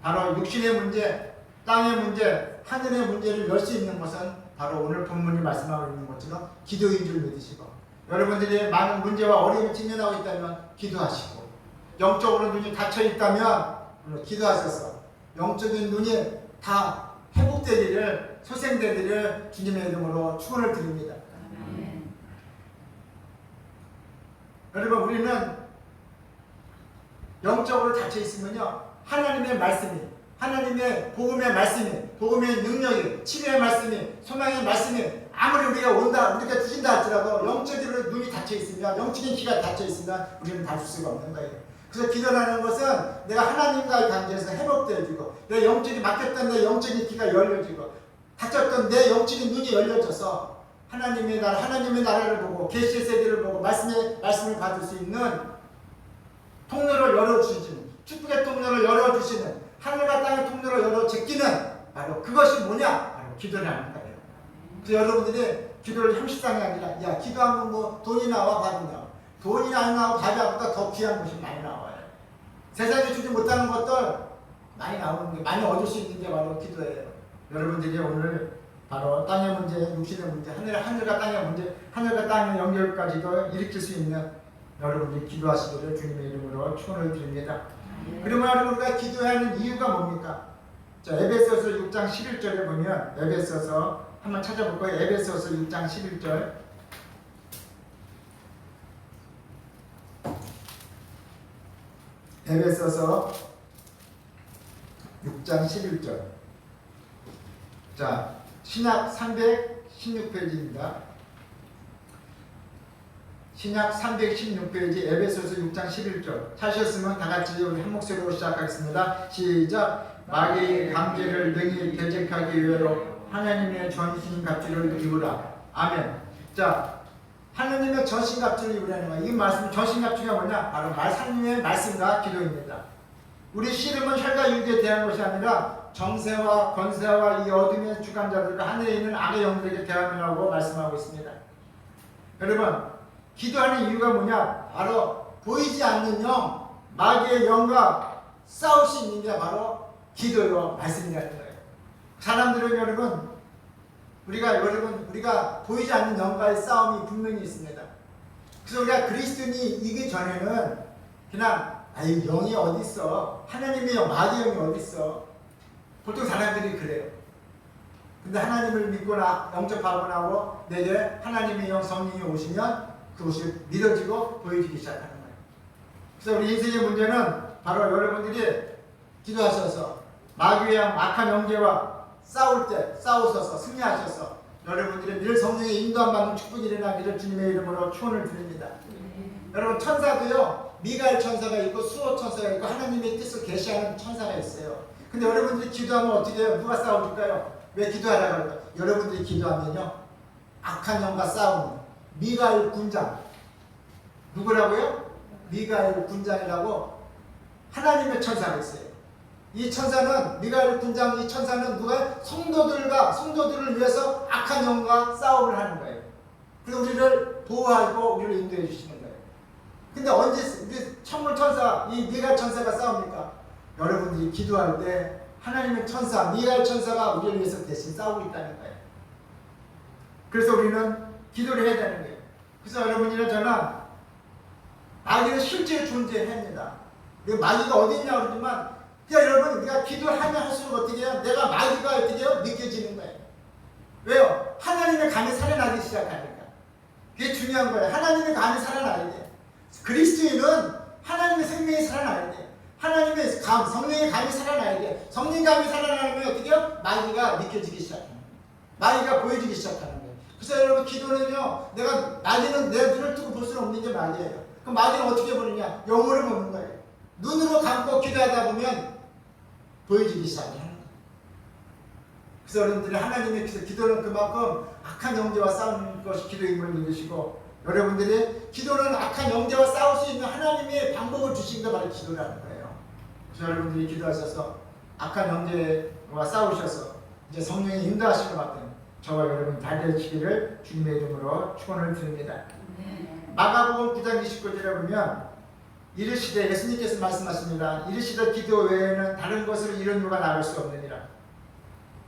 바로 육신의 문제, 땅의 문제, 하늘의 문제를 열 수 있는 것은 바로 오늘 본문이 말씀하고 있는 것처럼 기도인 줄 믿으시고 여러분들이 많은 문제와 어려움에 직면하고 있다면 기도하시고 영적으로 눈이 닫혀 있다면 기도하셔서 영적인 눈이 다 회복되기를 소생되기를 주님의 이름으로 축원을 드립니다. 여러분 우리는 영적으로 닫혀 있으면요 하나님의 말씀이 하나님의 복음의 말씀이 복음의 능력이 치료의 말씀이 소망의 말씀이 아무리 우리가 우리가 주신다 할지라도 영적으로 눈이 닫혀 있으면 영적인 귀가 닫혀 있으면 우리는 닫을 수가 없는 거예요. 그래서 기도라는 것은 내가 하나님과의 관계에서 회복되어지고 내 영적이 막혔던 내 영적인 귀가 열려지고 닫혔던 내 영적인 눈이 열려져서 하나님의 나라를 보고 계시의 세계를 보고 말씀을 받을 수 있는 통로를 열어주시는 축복의 통로를 열어주시는 하늘과 땅의 통로를 열어 제끼는 바로 그것이 뭐냐? 바로 기도라는 거예요. 그래서 여러분들이 기도를 형식상이 아니라 야 기도하면 뭐 돈이 나와 밥이 나와 돈이 안 나오고 밥보다 더 귀한 것이 많이 나와요. 세상에 주지 못하는 것들 많이 나오는 게 많이 얻을 수 있는 게 바로 기도예요. 여러분들이 오늘 바로 땅의 문제, 육신의 문제, 하늘과 땅의 문제, 하늘과 땅의 연결까지도 일으킬 수 있는 여러분들이 기도하시기를 주님의 이름으로 축원을 드립니다. 그러면 우리가 기도해야 하는 이유가 뭡니까? 자, 에베소서 6장 11절에 보면 에베소서 한번 찾아볼 거예요. 에베소서 6장 11절. 에베소서 6장 11절. 자, 신약 316페이지입니다. 신약 316페이지 에베소서 6장 11절. 찾으셨으면 다같이 우리 한 목소리로 시작하겠습니다. 시작. 마귀의 강제를 능히 대적하기 위하여 하나님의 전신갑주를 입으라. 아멘. 자, 하나님의 전신갑주를 입으라는 거예요. 이 말씀 전신갑주가 뭐냐? 바로 하나님의 말씀과 기도입니다. 우리 씨름은 혈과 육에 대한 것이 아니라 정세와 권세와 이 어둠의 주관자들과 하늘에 있는 악의 영들에게 대함이라고 말씀하고 있습니다. 여러분 기도하는 이유가 뭐냐? 바로 보이지 않는 영, 마귀의 영과 싸울 수 있는 게 바로 기도요 말씀이라는 거예요. 사람들은 여러분 우리가 보이지 않는 영과의 싸움이 분명히 있습니다. 그래서 우리가 그리스도인이 이기 전에는 그냥 아유 영이 어디 있어? 하나님의 영, 마귀의 영이 어디 있어? 보통 사람들이 그래요. 근데 하나님을 믿거나 영접하고 나고 내게 하나님의 영 성령이 오시면 그것이 믿어지고 보여지기 시작하는 거예요. 그래서 우리 인생의 문제는 바로 여러분들이 기도하셔서 마귀의 악한 영계와 싸울 때 싸우셔서 승리하셔서 여러분들이 늘 성령의 인도함 받는 축복이 일어나기를 주님의 이름으로 축원을 드립니다. 여러분 천사도요 미가엘 천사가 있고 수호 천사가 있고 하나님의 뜻을 계시하는 천사가 있어요. 근데 여러분들이 기도하면 어떻게 해요? 누가 싸워줄까요? 왜 기도하라고 할까요? 여러분들이 기도하면요 악한 영과 싸우는 미가엘 군장. 누구라고요? 미가엘 군장이라고 하나님의 천사가 있어요. 이 천사는 미가엘 군장, 이 천사는 누가 성도들을 위해서 악한 영과 싸움을 하는 거예요. 그래서 우리를 보호하고 우리를 인도해 주시는 거예요. 근데 언제 우리 천물 천사, 이 미가엘 천사가 싸웁니까? 여러분들이 기도할 때 하나님의 천사, 미가엘 천사가 우리를 위해서 대신 싸우고 있다는 거예요. 그래서 우리는 기도를 해야 되는 거예요. 그래서 여러분이나 저는 마귀는 실제 존재합니다. 마귀가 어디 있냐 그러지만 그냥 여러분 우리가 기도를 하면 할수록 어떻게 해요? 내가 마귀가 어떻게 해요? 느껴지는 거예요. 왜요? 하나님의 감이 살아나기 시작하니까. 그게 중요한 거예요. 하나님의 감이 살아나야 돼. 그리스도인은 하나님의 생명이 살아나야 돼. 하나님의 감, 성령의 감이 살아나야 돼. 성령 감이 살아나면 어떻게 해요? 마귀가 느껴지기 시작하는 거예요. 마귀가 보여지기 시작하는 거예요. 그래서 여러분 기도는요, 마귀는 내 눈을 뜨고 볼 수는 없는 게 마귀예요. 그럼 마귀는 어떻게 보느냐? 영으로 보는 거예요. 눈으로 감고 기도하다 보면 보여지기 시작하는 거예요. 그래서 여러분들이 하나님의 기도는 그만큼 악한 영제와 싸우는 것이 기도임을 믿으시고, 여러분들이 기도는 악한 영제와 싸울 수 있는 하나님의 방법을 주신 게 바로 기도라는 거예요. 그래서 여러분들이 기도하셔서 악한 영제와 싸우셔서 이제 성령이 인도하시는 것 같은 저와 여러분 다 되시기를 주님의 이름으로 축원을 드립니다. 마가복음 9장 29절에 보면 이르시되, 예수님께서 말씀하십니다. 이르시되 기도 외에는 다른 것을 이룬 누가 나갈 수 없느니라.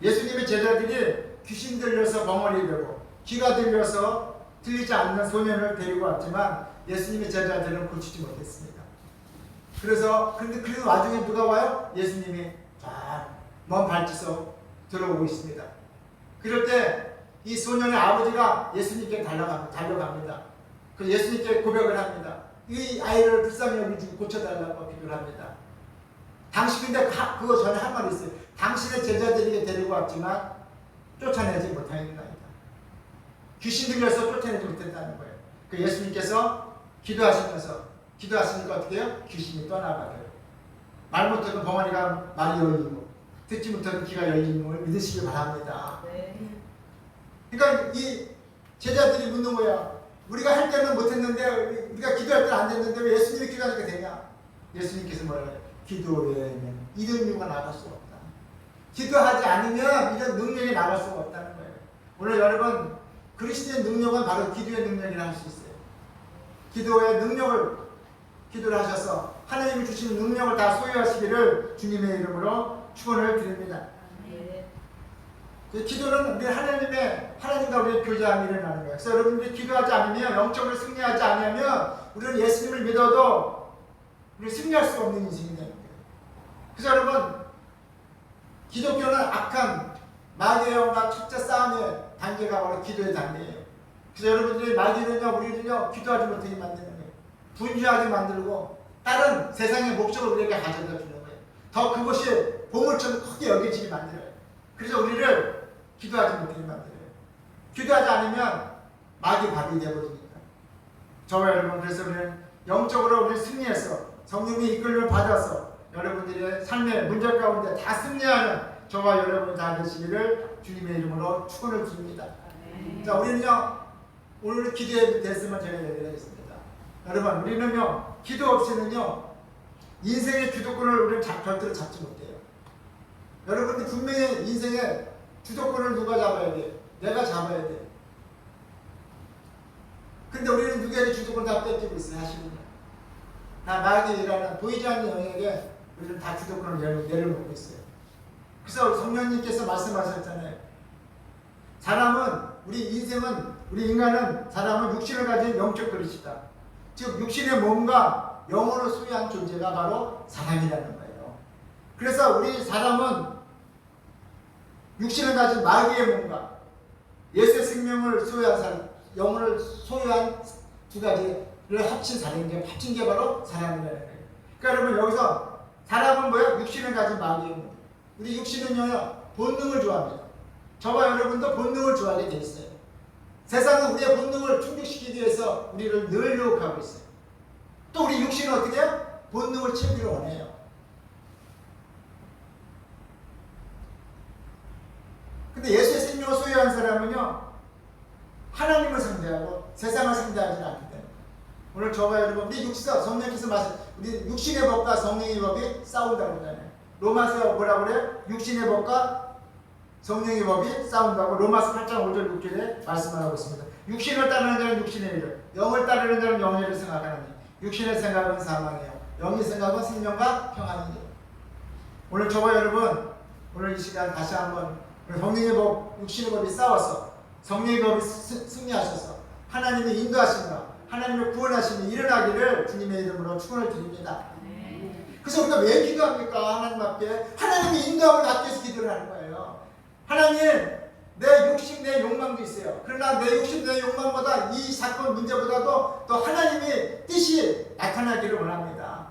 예수님의 제자들이 귀신 들려서 벙어리 되고 귀가 들려서 들리지 않는 소년을 데리고 왔지만 예수님의 제자들은 고치지 못했습니다. 그래서 근데 그 와중에 누가 와요? 예수님이 먼 발치서 들어오고 있습니다. 그럴 때 이 소년의 아버지가 예수님께 달려갑니다. 그래서 예수님께 고백을 합니다. 이 아이를 불쌍히 여기지고 고쳐달라고 기도를 합니다. 당시 근데 그거 전에 한 말이 있어요. 당신의 제자들에게 데리고 왔지만 쫓아내지 못하였나이다. 귀신 들려서 쫓아내지 못했다는 거예요. 그 예수님께서 기도하시니까 어떻게 해요? 귀신이 떠나가요. 말 못하는 벙어리가 말이 열리고 듣지 못하는 귀가 열리는 걸 믿으시기 바랍니다. 그러니까 이 제자들이 묻는 거야. 우리가 할 때는 못했는데, 우리가 기도할 때는 안 됐는데 왜 예수님이 기도하니까 되냐? 예수님께서 뭐라고 해요? 기도 외에는 이런 이유가 나갈 수가 없다. 기도하지 않으면 이런 능력이 나갈 수가 없다는 거예요. 오늘 여러분, 그리스도의 능력은 바로 기도의 능력이라 할 수 있어요. 기도의 능력을 기도를 하셔서 하나님이 주시는 능력을 다 소유하시기를 주님의 이름으로 축원을 드립니다. 기도는 우리 하나님과 우리의 교제함이 일어나는 거예요. 그래서 여러분들이 기도하지 않으면, 영적으로 승리하지 않으면 우리는 예수님을 믿어도 우리 승리할 수가 없는 인생이 되는 거예요. 그래서 여러분, 기독교는 악한 마귀의 영과 첫째 싸움의 단계가 바로 기도의 단계예요. 그래서 여러분들이 마귀는요, 우리는요, 기도하지 못하게 만드는 거예요. 분주하게 만들고 다른 세상의 목적을 우리에게 가져다 주는 거예요. 더 그것이 보물처럼 크게 여겨지게 만들어요. 그래서 우리를 기도하지 못하게 만들어요. 기도하지 않으면 마귀 밥이 되어버리니까. 저와 여러분, 그래서 우리는 영적으로 우리 승리해서 성령의 이끌림을 받아서 여러분들의 삶의 문제 가운데 다 승리하는 저와 여러분 다 되시기를 주님의 이름으로 축원을 드립니다. 자, 우리는요, 오늘 기도에 됐으면 제가 얘기를 하겠습니다. 여러분, 우리는요, 기도 없이는요, 인생의 주도권을 우리는 절대로 잡지 못해요. 여러분들 분명히 인생의 주도권을 누가 잡아야 돼? 내가 잡아야 돼. 근데 우리는 누구에게 주도권을 다 뺏기고 있어요, 사실은. 다 마귀라는 보이지 않는 영역에 우리는 다 주도권을 내려놓고 있어요. 그래서 성령님께서 말씀하셨잖아요. 우리 인간은 사람은 육신을 가진 영적 그릇이다. 즉 육신의 몸과 영혼을 소유한 존재가 바로 사람이라는 거예요. 그래서 우리 사람은 육신을 가진 마귀의 몸과 예수의 생명을 소유한 사람, 영혼을 소유한 두 가지를 합친 게 바로 사람이라는 거예요. 그러니까 여러분, 여기서 사람은 뭐예요? 육신을 가진 마귀의 몸. 우리 육신은요, 본능을 좋아합니다. 저와 여러분도 본능을 좋아하게 돼 있어요. 세상은 우리의 본능을 충족시키기 위해서 우리를 늘 유혹하고 있어요. 또 우리 육신은 어떻게 해요? 본능을 채우기를 원해요. 근데 예수의 생명을 소유한 사람은요, 하나님을 상대하고 세상을 상대하지 않기 때문에. 오늘 저와 여러분, 우리 육신과 성령께서 우리 육신의 법과 성령의 법이 싸운다고 그러잖아요. 로마서 뭐라고 그래요? 육신의 법과 성령의 법이 싸운다고 로마서 8장 5절 6절에 말씀하고 있습니다. 육신을 따르는 자는 육신의 일을, 영을 따르는 자는 영의 일을 생각하느니 육신의 생각은 사망이요 영의 생각은 생명과 평안이요. 오늘 저와 여러분, 오늘 이 시간 다시 한번 성령의 법, 육신의 법이 싸워서 성령의 법이 승리하셔서 하나님의 인도하심과 하나님의 구원하심이 일어나기를 주님의 이름으로 축원을 드립니다. 그래서 우리가 왜 기도합니까? 하나님 앞에 하나님의 인도함을 받기 위해서 기도를 하는 거예요. 하나님, 내 욕심, 내 욕망도 있어요. 그러나 내 욕심, 내 욕망보다 이 사건 문제보다도 또 하나님의 뜻이 나타나기를 원합니다.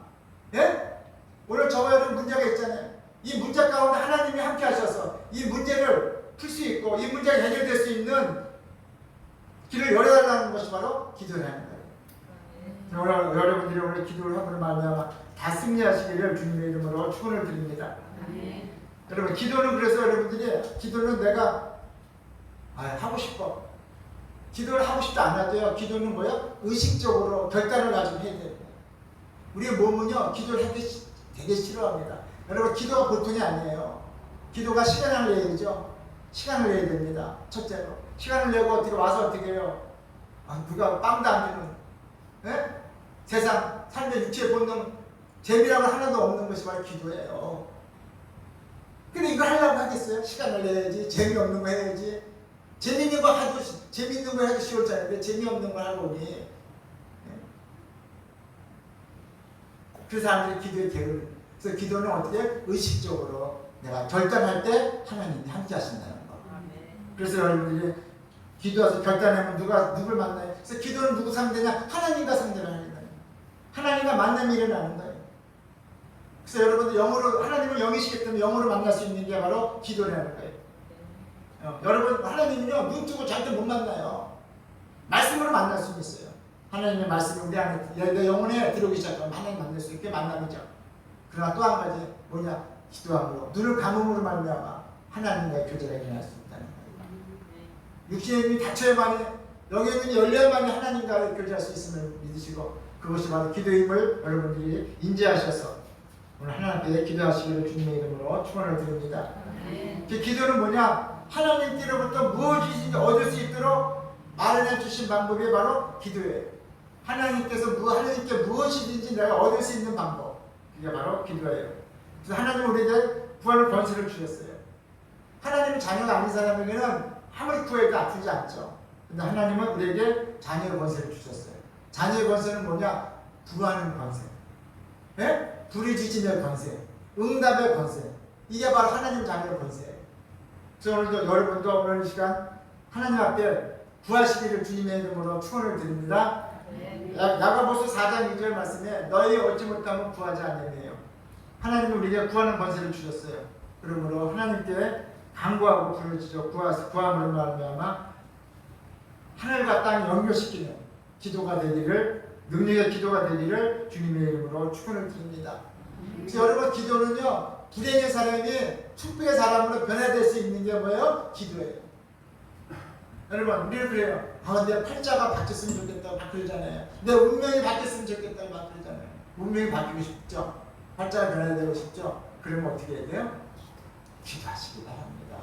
예? 오늘 저와 여러분 문제가 있잖아요. 이 문제 가운데 하나님이 함께 하셔서 이 문제를 풀 수 있고 이 문제가 해결될 수 있는 길을 열어달라는 것이 바로 기도를 하는 거예요. 오늘 여러분들이 오늘 기도를 함으로 말미암아 다 승리하시기를 주님의 이름으로 축원을 드립니다. 여러분, 기도는 그래서 여러분들이 기도는 내가 하고 싶어. 기도를 하고 싶지 않아도요. 기도는 뭐야? 의식적으로 결단을 가지고 해야 돼요. 우리의 몸은요. 기도를 하기 되게 싫어합니다. 여러분, 기도가 보통이 아니에요. 기도가 시간을 내야 되죠. 시간을 내야 됩니다. 첫째로. 시간을 내고 어떻게 와서 어떻게 해요? 누가 빵도 안 주는 예? 세상 삶의 육체의 본능 재미라고 하나도 없는 것이 바로 기도예요. 근데 이거 하려고 하겠어요? 시간을 내야지. 재미없는 거 해야지. 재미있는 거 하도 재미있는 거 해도 쉬웠잖아요. 재미없는 걸 하고 오니. 예? 그 사람들이 기도에 게으르는. 그래서 기도는 어떻게 의식적으로 내가 결단할 때 하나님이 함께 하신다는 거. 그래서 여러분들이 기도해서 결단하면 누굴 만나요? 그래서 기도는 누구 상대냐? 하나님과 상대를 하는 거예요. 하나님과 만남이 일어나는 거예요. 그래서 여러분들 영으로, 하나님은 영이시기 때문에 영으로 만날 수 있는 게 바로 기도라는 거예요. 여러분, 하나님은요, 눈 뜨고 절대 못 만나요. 말씀으로 만날 수 있어요. 하나님의 말씀이 우리 안에, 내 영혼에 들어오기 시작하면 하나님 만날 수 있게 만남이죠. 그러나 또 한 가지 뭐냐? 기도함으로, 눈을 감음으로 말미암아 하나님과의 교제가 일어날 수 있다는 거예요. 육신의 눈이 닫혀야만이, 영의 눈이 열려야만이 하나님과 교제할 수 있음을 믿으시고, 그것이 바로 기도임을 여러분들이 인지하셔서 오늘 하나님께 기도하시기를 주님의 이름으로 축원을 드립니다. 그 기도는 뭐냐? 하나님께로부터 무엇이든지 얻을 수 있도록 마련해 주신 방법이 바로 기도예요. 하나님께 무엇이든지 내가 얻을 수 있는 방법, 그게 바로 기도예요. 그래서 하나님은 우리에게 구하는 권세를 주셨어요. 하나님은 자녀가 아닌 사람에게는 아무리 구해도 아프지 않죠. 근데 하나님은 우리에게 자녀의 권세를 주셨어요. 자녀의 권세는 뭐냐? 구하는 권세. 예? 부르짖음의 권세. 응답의 권세. 이게 바로 하나님 자녀의 권세예요. 그래서 오늘도 여러분도 오늘 이 시간 하나님 앞에 구하시기를 주님의 이름으로 축원을 드립니다. 야고보서 4장 2절 말씀에 너희 얻지 못하면 구하지 않으며요. 하나님은 우리에게 구하는 권세를 주셨어요. 그러므로 하나님께 간구하고 부르짖어 구함으로 말미암아 하늘과 땅을 연결시키는 기도가 되기를, 능력의 기도가 되기를 주님의 이름으로 축원을 드립니다. 그래서 여러분, 기도는요, 불행의 사람이 축복의 사람으로 변화될 수 있는 게 뭐예요? 기도예요. 여러분, 우리는 그래요. 내 팔자가 바뀌었으면 좋겠다고 막 그러잖아요. 내 운명이 바뀌었으면 좋겠다고 막 그러잖아요. 운명이 바뀌고 싶죠? 팔자가 변화되고 싶죠? 그러면 어떻게 해야 돼요? 기도하시기 바랍니다.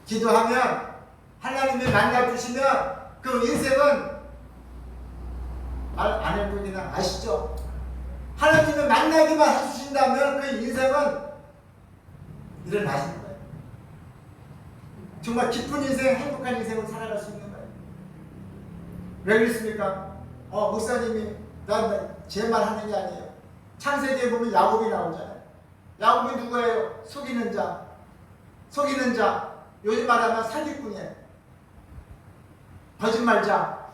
기도하면 하나님이 만나주시면 그 인생은 말 안 해도 그냥 아시죠? 하나님이 만나기만 해주신다면 그 인생은 일어나시는 거예요. 정말 기쁜 인생, 행복한 인생을 살아갈 수 있는 거예요. 왜 그렇습니까? 목사님이 제 말 하는 게 아니에요. 창세기에 보면 야곱이 나오잖아요. 야곱이 누구예요? 속이는 자. 속이는 자. 요즘 말하면 사기꾼이에요. 거짓말자.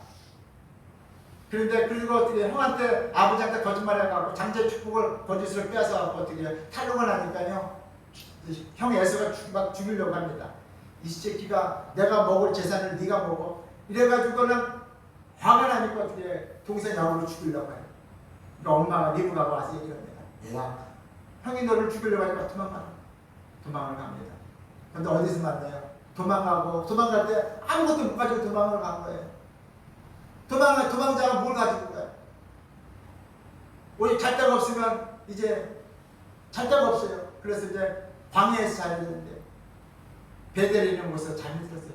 그런데 그리고 어떻게 형한테, 아버지한테 거짓말해갖고 장자의 축복을 거짓으로 빼앗아갖고 어떻게 탈옥을 하니까요. 형 에서가 막 죽이려고 합니다. 이 새끼가 내가 먹을 재산을 네가 먹어. 이래가지고는 화가 나니까 어떻게 동생 야곱을 죽이려고 해요. 그러니까 엄마가 리브가고 와서 얘기합니다. 얘야, 형이 너를 죽이려고 하니까 도망을 갑니다. 근데 어디서 만나요? 도망갈 때 아무것도 못 가지고 도망을 간 거예요. 도망자가 뭘 가지고 가요? 우리 잘 데가 없으면 이제 잘 데가 없어요. 그래서 이제 광야에서 자야 되는데 베델에 있는 곳에서 잠이 들었어요.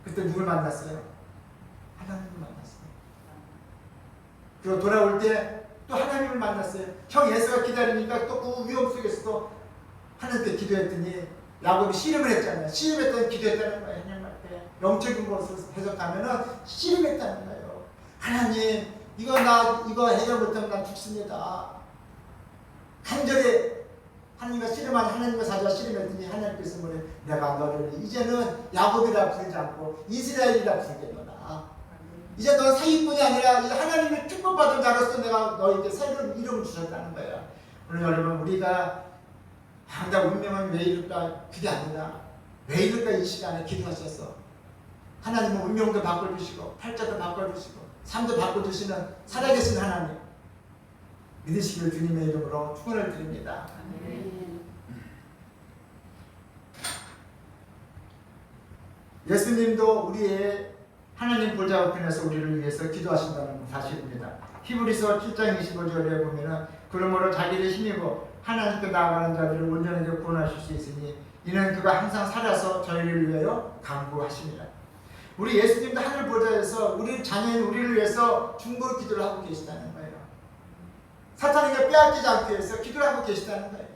그때 누굴 만났어요? 하나님을 만났어요. 그리고 돌아올 때 또 하나님을 만났어요. 형 예수가 기다리니까 또 그 위험 속에서도 하나님께 기도했더니 야곱이 씨름을 했잖아요. 씨름했더니 기도했다는 거예요. 하나님한테 영적인 것을 해석하면은 씨름했다는 거예요. 하나님 이거 해결 못하면 난 죽습니다. 간절히 하나님과 씨름한 하나님과 사자와 씨름했더니 하나님께서 뭐래? 내가 너를 이제는 야곱이라 부르지 않고 이스라엘이라 부르겠노라. 이제 넌 사기꾼이 아니라 이제 하나님의 축복받은 자로서 내가 너에게 새로운 이름을 주셨다는 거야. 오늘 여러분 우리가 나 운명은 왜 이럴까? 그게 아니라 왜 이럴까? 이 시간에 기도하셔서 하나님은 운명도 바꿔주시고 팔자도 바꿔주시고 삶도 바꿔주시는 살아계신 하나님 믿으시길 주님의 이름으로 축원을 드립니다. 예수님도 우리의 하나님 보좌 우편에서 우리를 위해서 기도하신다는 사실입니다. 히브리서 7장 25절에 보면은 그러므로 자기를 힘입어 하나님께 나아가는 자들을 온전하게 구원하실 수 있으니 이는 그가 항상 살아서 저희를 위하여 간구하십니다. 우리 예수님도 하늘 보좌에서 우리 자녀인 우리를 위해서 중보 기도를 하고 계시다는 거예요. 사탄에게 빼앗기지 않기 위해서 기도를 하고 계시다는 거예요.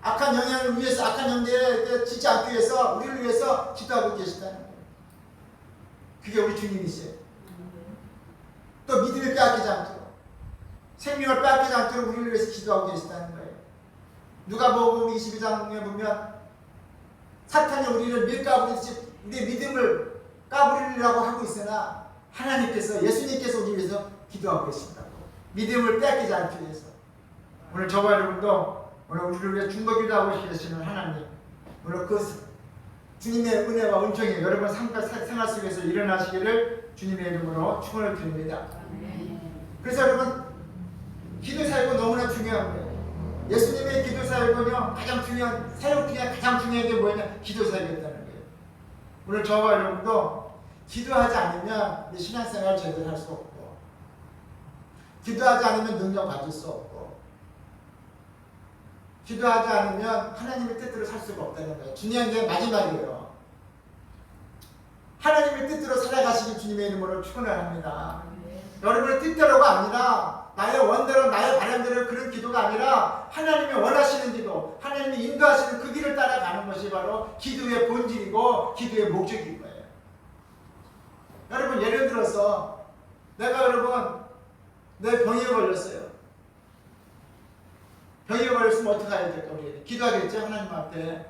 악한 영향을 위해서 악한 영계에 지지 않기 위해서 우리를 위해서 기도하고 계시다는 거예요. 그게 우리 주님이세요. 또 믿음을 빼앗기지 않도록 생명을 빼앗기지 않도록 우리를 위해서 기도하고 계시다는 거예요. 누가복음 22장에 보면 사탄이 우리를 밀가부리듯이 우리의 믿음을 까부리려고 하고 있으나 하나님께서 예수님께서 우리 위해서 기도하고 계신다고. 믿음을 빼앗기지 않기 위해서. 오늘 저와 여러분도 오늘 우리를 위해 중보기도하고 계시는 하나님 오늘 그 주님의 은혜와 은총이 여러분 생활 속에서 일어나시기를 주님의 이름으로 축원을 드립니다. 그래서 여러분 기도 사역은 너무나 중요한 거예요. 예수님의 기도 사역은요 가장 중요한 사역 중에 가장 중요한 게 뭐냐? 기도 사역이었다는 거예요. 오늘 저와 여러분도 기도하지 않으면 신앙생활 제대로 할 수 없고 기도하지 않으면 능력 받을 수 없고 기도하지 않으면 하나님의 뜻대로 살 수가 없다는 거예요. 중요한 게 마지막이에요. 하나님의 뜻대로 살아가시길 주님의 이름으로 축원을 합니다. 여러분의 뜻대로가 아니라 나의 원대로 나의 바람대로 그런 기도가 아니라 하나님이 원하시는 기도 하나님이 인도하시는 그 길을 따라가는 것이 바로 기도의 본질이고 기도의 목적인 거예요. 여러분 예를 들어서 내가 여러분 내 병에 걸렸어요. 병에 걸렸으면 어떻게 해야 될까? 우리 기도하겠죠 하나님 앞에.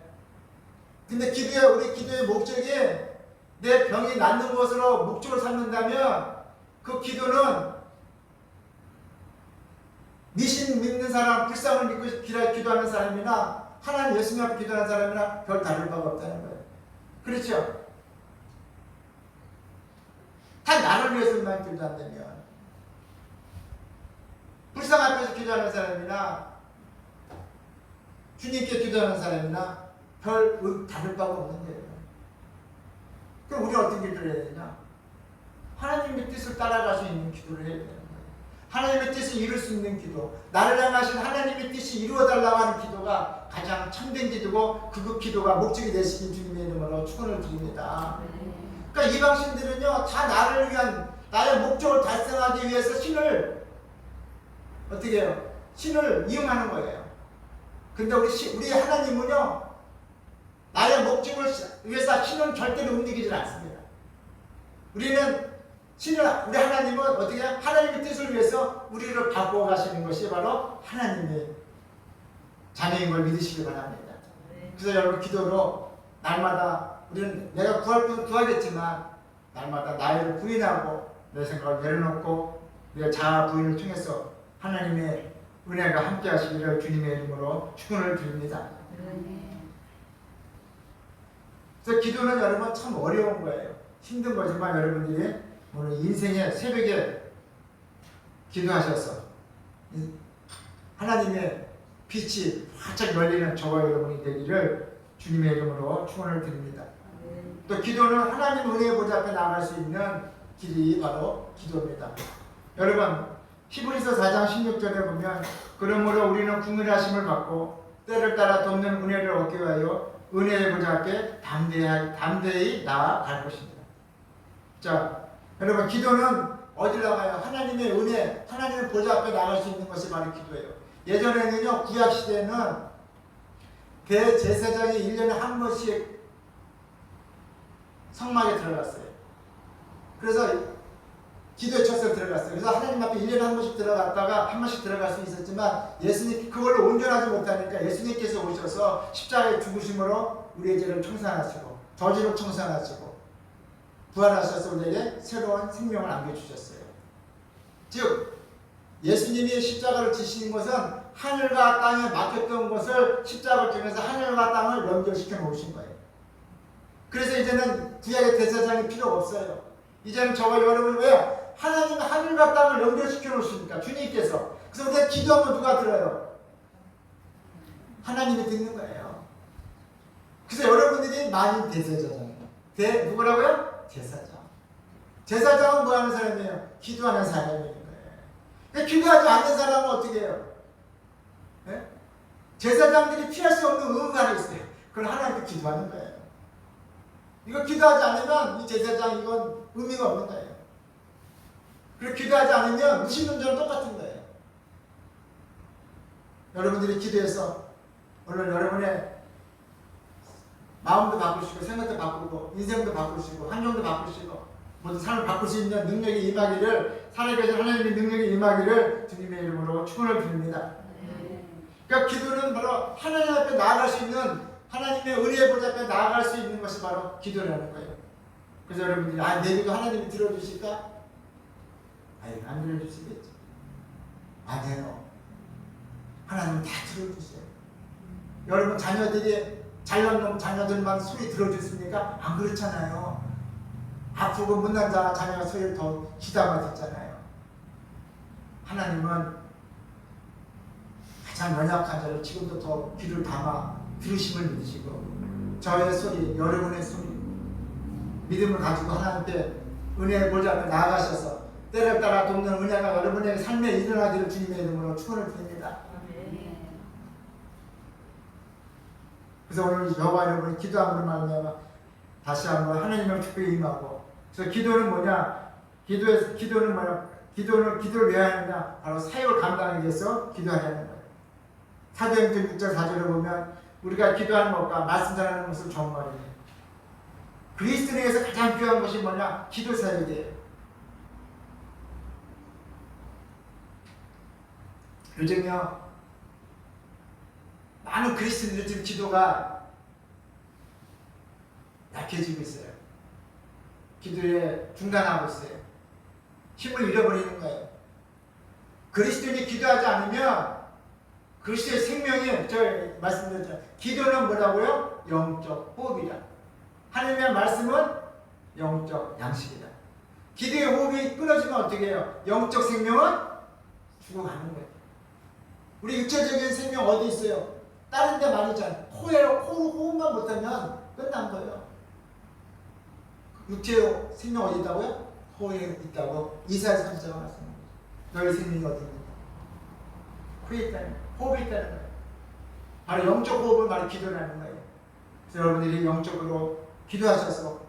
근데 우리 기도의 목적이 내 병이 낫는 것으로 목적을 삼는다면 그 기도는 미신 믿는 사람, 불쌍을 믿고 기도하는 사람이나 하나님 예수님 앞에 기도하는 사람이나 별 다를 바가 없다는 거예요. 그렇죠? 다 나를 위해서만 기도한다면 불쌍 앞에서 기도하는 사람이나 주님께 기도하는 사람이나 별 다를 바가 없는 거예요. 그럼 우리는 어떤 기도를 해야 되냐? 하나님의 뜻을 따라갈 수 있는 기도를 해야 되는 거예요. 하나님의 뜻을 이룰 수 있는 기도, 나를 향하신 하나님의 뜻이 이루어달라고 하는 기도가 가장 참된 기도고 그 기도가 목적이 되시긴 주님의 이름으로 축원을 드립니다. 그러니까 이방신들은요 다 나를 위한 나의 목적을 달성하기 위해서 신을 어떻게 해요? 신을 이용하는 거예요. 근데 우리 하나님은요 나의 목적을 위해서 신은 절대로 움직이질 않습니다. 우리는 우리 하나님은 어떻게 하나님의 뜻을 위해서 우리를 바꾸어 가시는 것이 바로 하나님의 자녀인 걸 믿으시기 바랍니다. 그래서 여러분 기도로 날마다 우리는 내가 구할 건 구하겠지만 날마다 나를 부인하고 내 생각을 내려놓고 내 자아 부인을 통해서 하나님의 은혜가 함께 하시기를 주님의 이름으로 축원을 드립니다. 그래서 기도는 여러분 참 어려운 거예요. 힘든 거지만 여러분들이 오늘 인생의 새벽에 기도하셔서 하나님의 빛이 활짝 열리는 저와 여러분이 되기를 주님의 이름으로 축원을 드립니다. 또 기도는 하나님 은혜의 보좌 앞에 나아갈 수 있는 길이 바로 기도입니다. 여러분 히브리서 4장 16절에 보면 그러므로 우리는 궁휼하심을 받고 때를 따라 돕는 은혜를 얻기 위하여 은혜의 보좌 앞에 담대히 나아갈 것입니다. 자, 여러분 기도는 어디로 나가요? 하나님의 은혜, 하나님의 보좌 앞에 나갈 수 있는 것이 바로 기도예요. 예전에는요, 구약 시대에는 대제사장이 1년에 한 번씩 성막에 들어갔어요. 그래서 기도의 첫서 들어갔어요. 그래서 하나님 앞에 1년에 한 번씩 들어갔다가 한 번씩 들어갈 수 있었지만 예수님 그걸로 온전하지 못하니까 예수님께서 오셔서 십자가에 죽으심으로 우리의 죄를 청산하시고 저주를 청산하시고 부활하셔서 우리에게 새로운 생명을 안겨주셨어요. 즉 예수님이 십자가를 지시는 것은 하늘과 땅에 막혔던 것을 십자가를 통해서 하늘과 땅을 연결시켜 놓으신 거예요. 그래서 이제는 구약의 대제사장이 필요가 없어요. 이제는 저와 여러분 왜? 하나님은 하늘과 땅을 연결시켜 놓으시니까 주님께서. 그래서 우리가 기도하면 누가 들어요? 하나님이 듣는 거예요. 그래서 여러분들이 많이 대제사장이에요. 누구라고요? 제사장. 제사장은 뭐 하는 사람이에요? 기도하는 사람인 거예요. 그러니까 기도하지 않는 사람은 어떻게 해요? 네? 제사장들이 피할 수 없는 의무가 하나 있어요. 그건 하나님께 기도하는 거예요. 이거 기도하지 않으면 이 제사장 이건 의미가 없는 거예요. 그리고 기도하지 않으면 무신론자랑 똑같은 거예요. 여러분들이 기도해서 오늘 여러분의 마음도 바꾸시고 생각도 바꾸고 인생도 바꾸시고 환경도 바꾸시고 모든 삶을 바꿀 수 있는 능력이 임하기를 살아계신 하나님의 능력이 임하기를 주님의 이름으로 축원을 드립니다. 그러니까 기도는 바로 하나님 앞에 나아갈 수 있는 하나님의 은혜의 보좌 앞에 나아갈 수 있는 것이 바로 기도라는 거예요. 그래서 여러분들이 내 기도 하나님이 들어주실까? 안 들어주시겠죠. 아니에요. 하나님은 다 들어주세요. 여러분 자녀들이 잘난 자녀들만 소리 들어주십니까? 안 그렇잖아요. 아프고 못난 자녀가 소리를 더 귀담아 듣잖아요. 하나님은 가장 연약한 자를 지금도 더 귀를 담아 들으심을 믿으시고 저의 소리, 여러분의 소리 믿음을 가지고 하나님께 은혜의 보좌 앞에 나아가셔서 때를 따라 돕는 은혜가 여러분의 삶에 일어나기를 주님의 이름으로 축원을 드립니다. 그래서 오늘 저와 여러분이 기도함으로 말미암아 다시 한번 하나님의 축복이 임하고 그래서 기도는 뭐냐? 기도는 뭐냐? 기도를 왜 하느냐? 바로 사역을 감당하기 위해서 기도하려는 거예요. 사도행전 6장 4절을 보면 우리가 기도하는 것과 말씀 전하는 것은 정말이에요. 그리스도인에게서 가장 귀한 것이 뭐냐? 기도 사역이에요. 요즘요 많은 그리스도인들 지금 기도가 약해지고 있어요. 기도에 중단하고 있어요. 힘을 잃어버리는 거예요. 그리스도인이 기도하지 않으면 그리스도의 생명이 저 말씀드렸잖아요. 기도는 뭐라고요? 영적 호흡이다. 하나님의 말씀은 영적 양식이다. 기도의 호흡이 끊어지면 어떻게 해요? 영적 생명은 죽어가는 거예요. 우리 육체적인 생명 어디 있어요? 다른 데 많이 있잖아요. 코로 호흡만 못하면 끝난 거예요. 육체의 생명 어디 있다고요? 코에 있다고 이사야 30장에 말씀합니다. 너희 생명이 어디 있는가? 코에 있다는 거예요. 호흡이 있다는 거예요. 바로 영적 호흡을 바로 기도라는 거예요. 그래서 여러분들이 영적으로 기도하셔서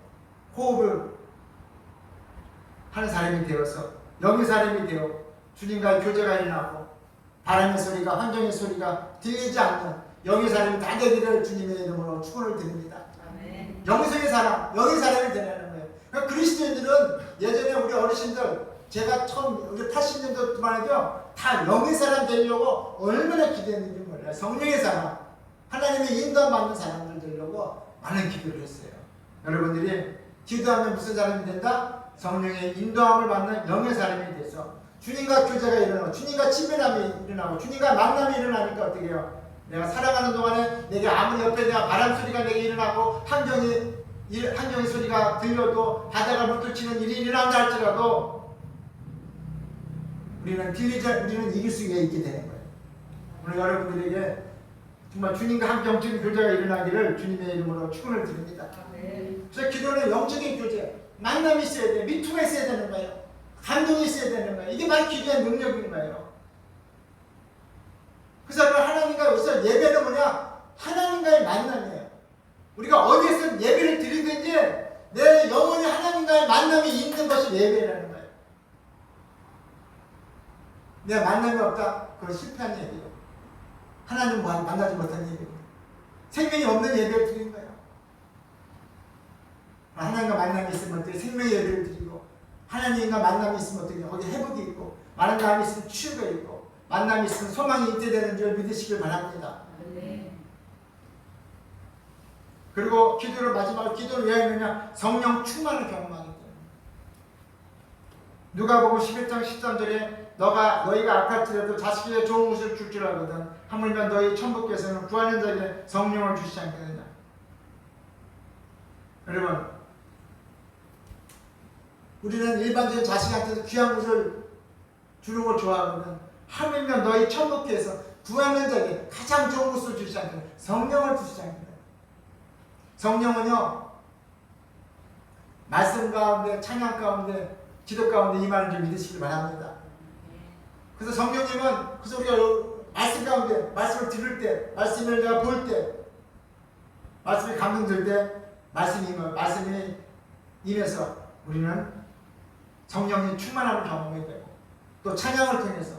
호흡을 하는 사람이 되어서 영의 사람이 되어 주님과의 교제가 일어나고 바람의 소리가 환경의 소리가 들리지 않는 영의 사람이 다 되기를 주님의 이름으로 축원을 드립니다. 아멘. 영성의 사람, 영의 사람이 되라는 거예요. 그러니까 그리스도인들은 예전에 우리 어르신들 제가 처음 우리 80년도 동안 해도 다 영의 사람 되려고 얼마나 기도했는지 몰라요. 성령의 사람, 하나님의 인도함 받는 사람들 되려고 많은 기도를 했어요. 여러분들이 기도하면 무슨 사람이 된다? 성령의 인도함을 받는 영의 사람이 돼서 주님과 교제가 일어나고 주님과 친밀함이 일어나고 주님과 만남이 일어나니까 어떻게 해요? 내가 살아가는 동안에 내게 아무리 옆에 내가 바람 소리가 내게 일어나고 환경의 소리가 들려도 바다가 물들치는 일이 일어난다 할지라도 우리는 이길 수 있게 되는 거예요. 오늘 여러분들에게 정말 주님과 함께 영적인 교제가 일어나기를 주님의 이름으로 축원을 드립니다. 그래서 기도는 영적인 교제, 만남이 있어야 돼. 미투가 있어야 되는 거예요. 감동이 있어야 되는 거예요. 이게 바로 기도의 능력인 거예요. 그래서 하나님과 여기서 예배는 뭐냐? 하나님과의 만남이에요. 우리가 어디에서 예배를 드리든지 내 영혼이 하나님과의 만남이 있는 것이 예배라는 거예요. 내가 만남이 없다? 그건 실패한 얘기예요. 하나님 만나지 못한 얘기예요. 생명이 없는 예배를 드리는 거예요. 하나님과 만남이 있으면 어떻게 생명의 예배를 드리고, 하나님과 만남이 있으면 어떻게 거기 회복이 있고, 만남이 있으면 치유가 있고, 만남이 있으면 소망이 있게 줄 믿으시길 바랍니다. 그리고 기도를 마지막으로 기도를 왜 했느냐? 성령 충만을 경험하기 때문에. 누가복음 11장 13절에 너희가 악할지라도 자식에게 좋은 것을 줄 줄 알거든 하물며 너희 천부께서는 구하는 자에게 성령을 주시지 않겠느냐. 여러분, 우리는 일반적인 자식한테도 귀한 것을 주는 걸 좋아하거든. 하물며 너희 천부께서 구하는 자에게 가장 좋은 것을 주시지 않겠느냐. 성령을 주시지 않겠느냐. 성령은요, 말씀 가운데, 찬양 가운데, 기도 가운데 임하는 줄 믿으시기 바랍니다. 그래서 성령님은, 그래서 우리가 말씀 가운데, 말씀을 들을 때, 말씀을 내가 볼 때, 말씀이 감동될 때, 말씀이 임해서 우리는 성령의 충만함을 경험하게 되고, 또 찬양을 통해서,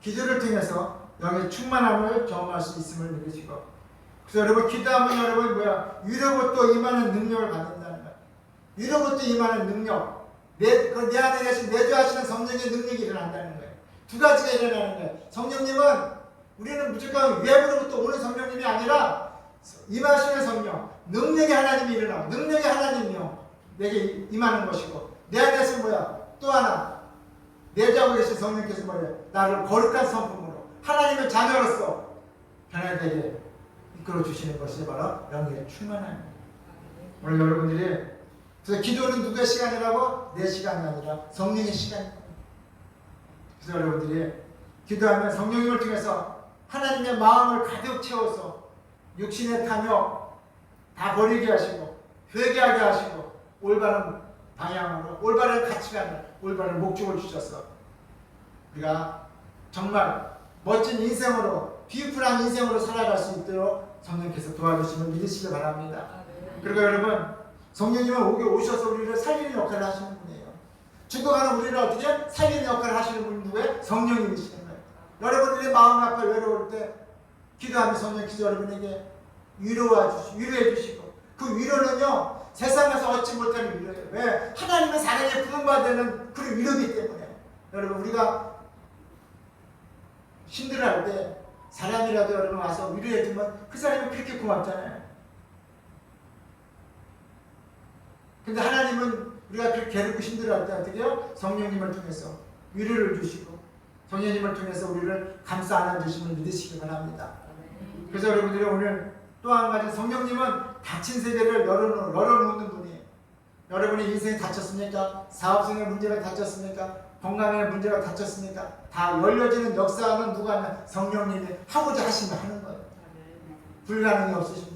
기도를 통해서 영의 충만함을 경험할 수 있음을 믿으시고, 그래서 여러분 기도하면 여러분 위로부터 임하는 능력을 받는다는 거예요. 위로부터 임하는 능력, 내 안에 계신 내주하시는 성령의 능력이 일어난다는 거예요. 두 가지가 일어나는 거예요. 성령님은 우리는 무조건 외부로부터 오는 성령님이 아니라 임하시는 성령, 능력의 하나님이 일어나고, 능력의 하나님이요 내게 임하는 것이고, 내 안에서 또 하나 내주하고 계신 성령께서 나를 거룩한 성품으로 하나님의 자녀로서 변화되게 이끌어 주시는 것이 바로 영의 충만함입니다. 오늘 여러분들이, 그래서 기도는 누구의 시간이라고? 내 시간이 아니라 성령의 시간입니다. 그래서 여러분들이 기도하면 성령님을 통해서 하나님의 마음을 가득 채워서 육신의 탐욕 다 버리게 하시고, 회개하게 하시고, 올바른 방향으로, 올바른 가치관을, 올바른 목적을 주셔서 우리가 정말 멋진 인생으로, 뷰티풀한 인생으로 살아갈 수 있도록 성령께서 도와주시면 믿으시기 바랍니다. 그리고 여러분, 성령님은 오셔서 우리를 살리는 역할을 하시는 분이에요. 죽어가는 우리를 어떻게 살리는 역할을 하시는 분이 누구예요? 성령님이시는 거예요. 여러분들의 마음 아파 외로울 때 기도하면 성령께서 여러분에게 위로해 주시고, 그 위로는요 세상에서 얻지 못하는 위로예요. 왜? 하나님은 사랑에 부응받는 그런 위로이기 때문에. 여러분, 우리가 힘들어할 때 사람이라도 여러분 와서 위로해주면 그 사람이 그렇게 고맙잖아요. 근데 하나님은 우리가 그렇게 괴롭고 힘들어할 때 어떻게 해요? 성령님을 통해서 위로를 주시고, 성령님을 통해서 우리를 감싸 안아주심을 믿으시기 바랍니다. 그래서 여러분들이 오늘 또 한 가지, 성령님은 닫힌 세계를 열어놓는 분이에요. 여러분의 인생이 닫혔습니까? 사업성의 문제가 닫혔습니까? 건강의 문제가 닫혔습니까? 다 열려지는 역사는 누가 하면 성령님이 하고자 하시면 하는 거예요. 불가능이 없으신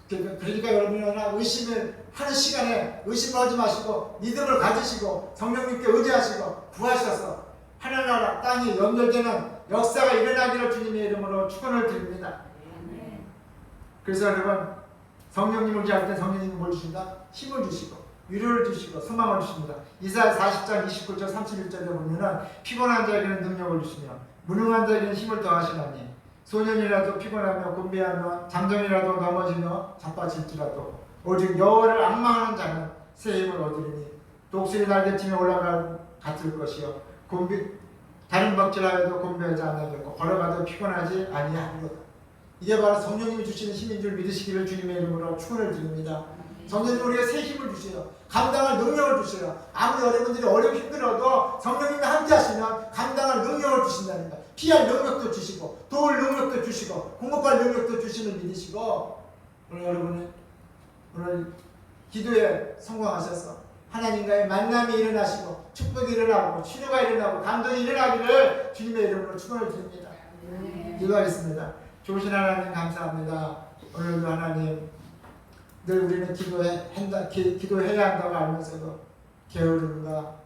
분이. 그러니까 여러분이 의심을 하는 시간에 의심을 하지 마시고 믿음을 가지시고 성령님께 의지하시고 구하셔서 하늘나라 땅이 연결되는 역사가 일어나기를 주님의 이름으로 축원을 드립니다. 그래서 여러분, 성령님을 의지할 때 성령님이 뭘 주신다? 힘을 주시고 위로를 주시고 소망을 주십니다. 이사야 40장 29절 31절에 보면은 피곤한 자에게는 능력을 주시며 무능한 자에게는 힘을 더하시나니 소년이라도 피곤하며 곤비하며 잠정이라도 넘어지며 자빠질지라도 오직 여호와를 앙망하는 자는 새 힘을 얻으리니 독수리 날개치며 올라갈 같을 것이요 다른 먹질하여도 곤비하지 않으려고 걸어가도 피곤하지 아니하리로다. 이게 바로 성령님이 주시는 힘인 줄 믿으시기를 주님의 이름으로 축원을 드립니다. 성령님 우리에게 새 힘을 주세요. 감당할 능력을 주세요. 아무리 여러분들이 어렵고 힘들어도 성령님이 함께 하시면 감당할 능력을 주신다는 거예요. 피할 능력도 주시고 도울 능력도 주시고 공급할 능력도 주시는 믿으시고, 오늘 기도에 성공하셔서 하나님과의 만남이 일어나시고 축복이 일어나고 치료가 일어나고 감동이 일어나기를 주님의 이름으로 축원을 드립니다. 기도하겠습니다. 좋으신 하나님 감사합니다. 오늘도 하나님 늘 우리는 기도해야 한다고 알면서도 게으름과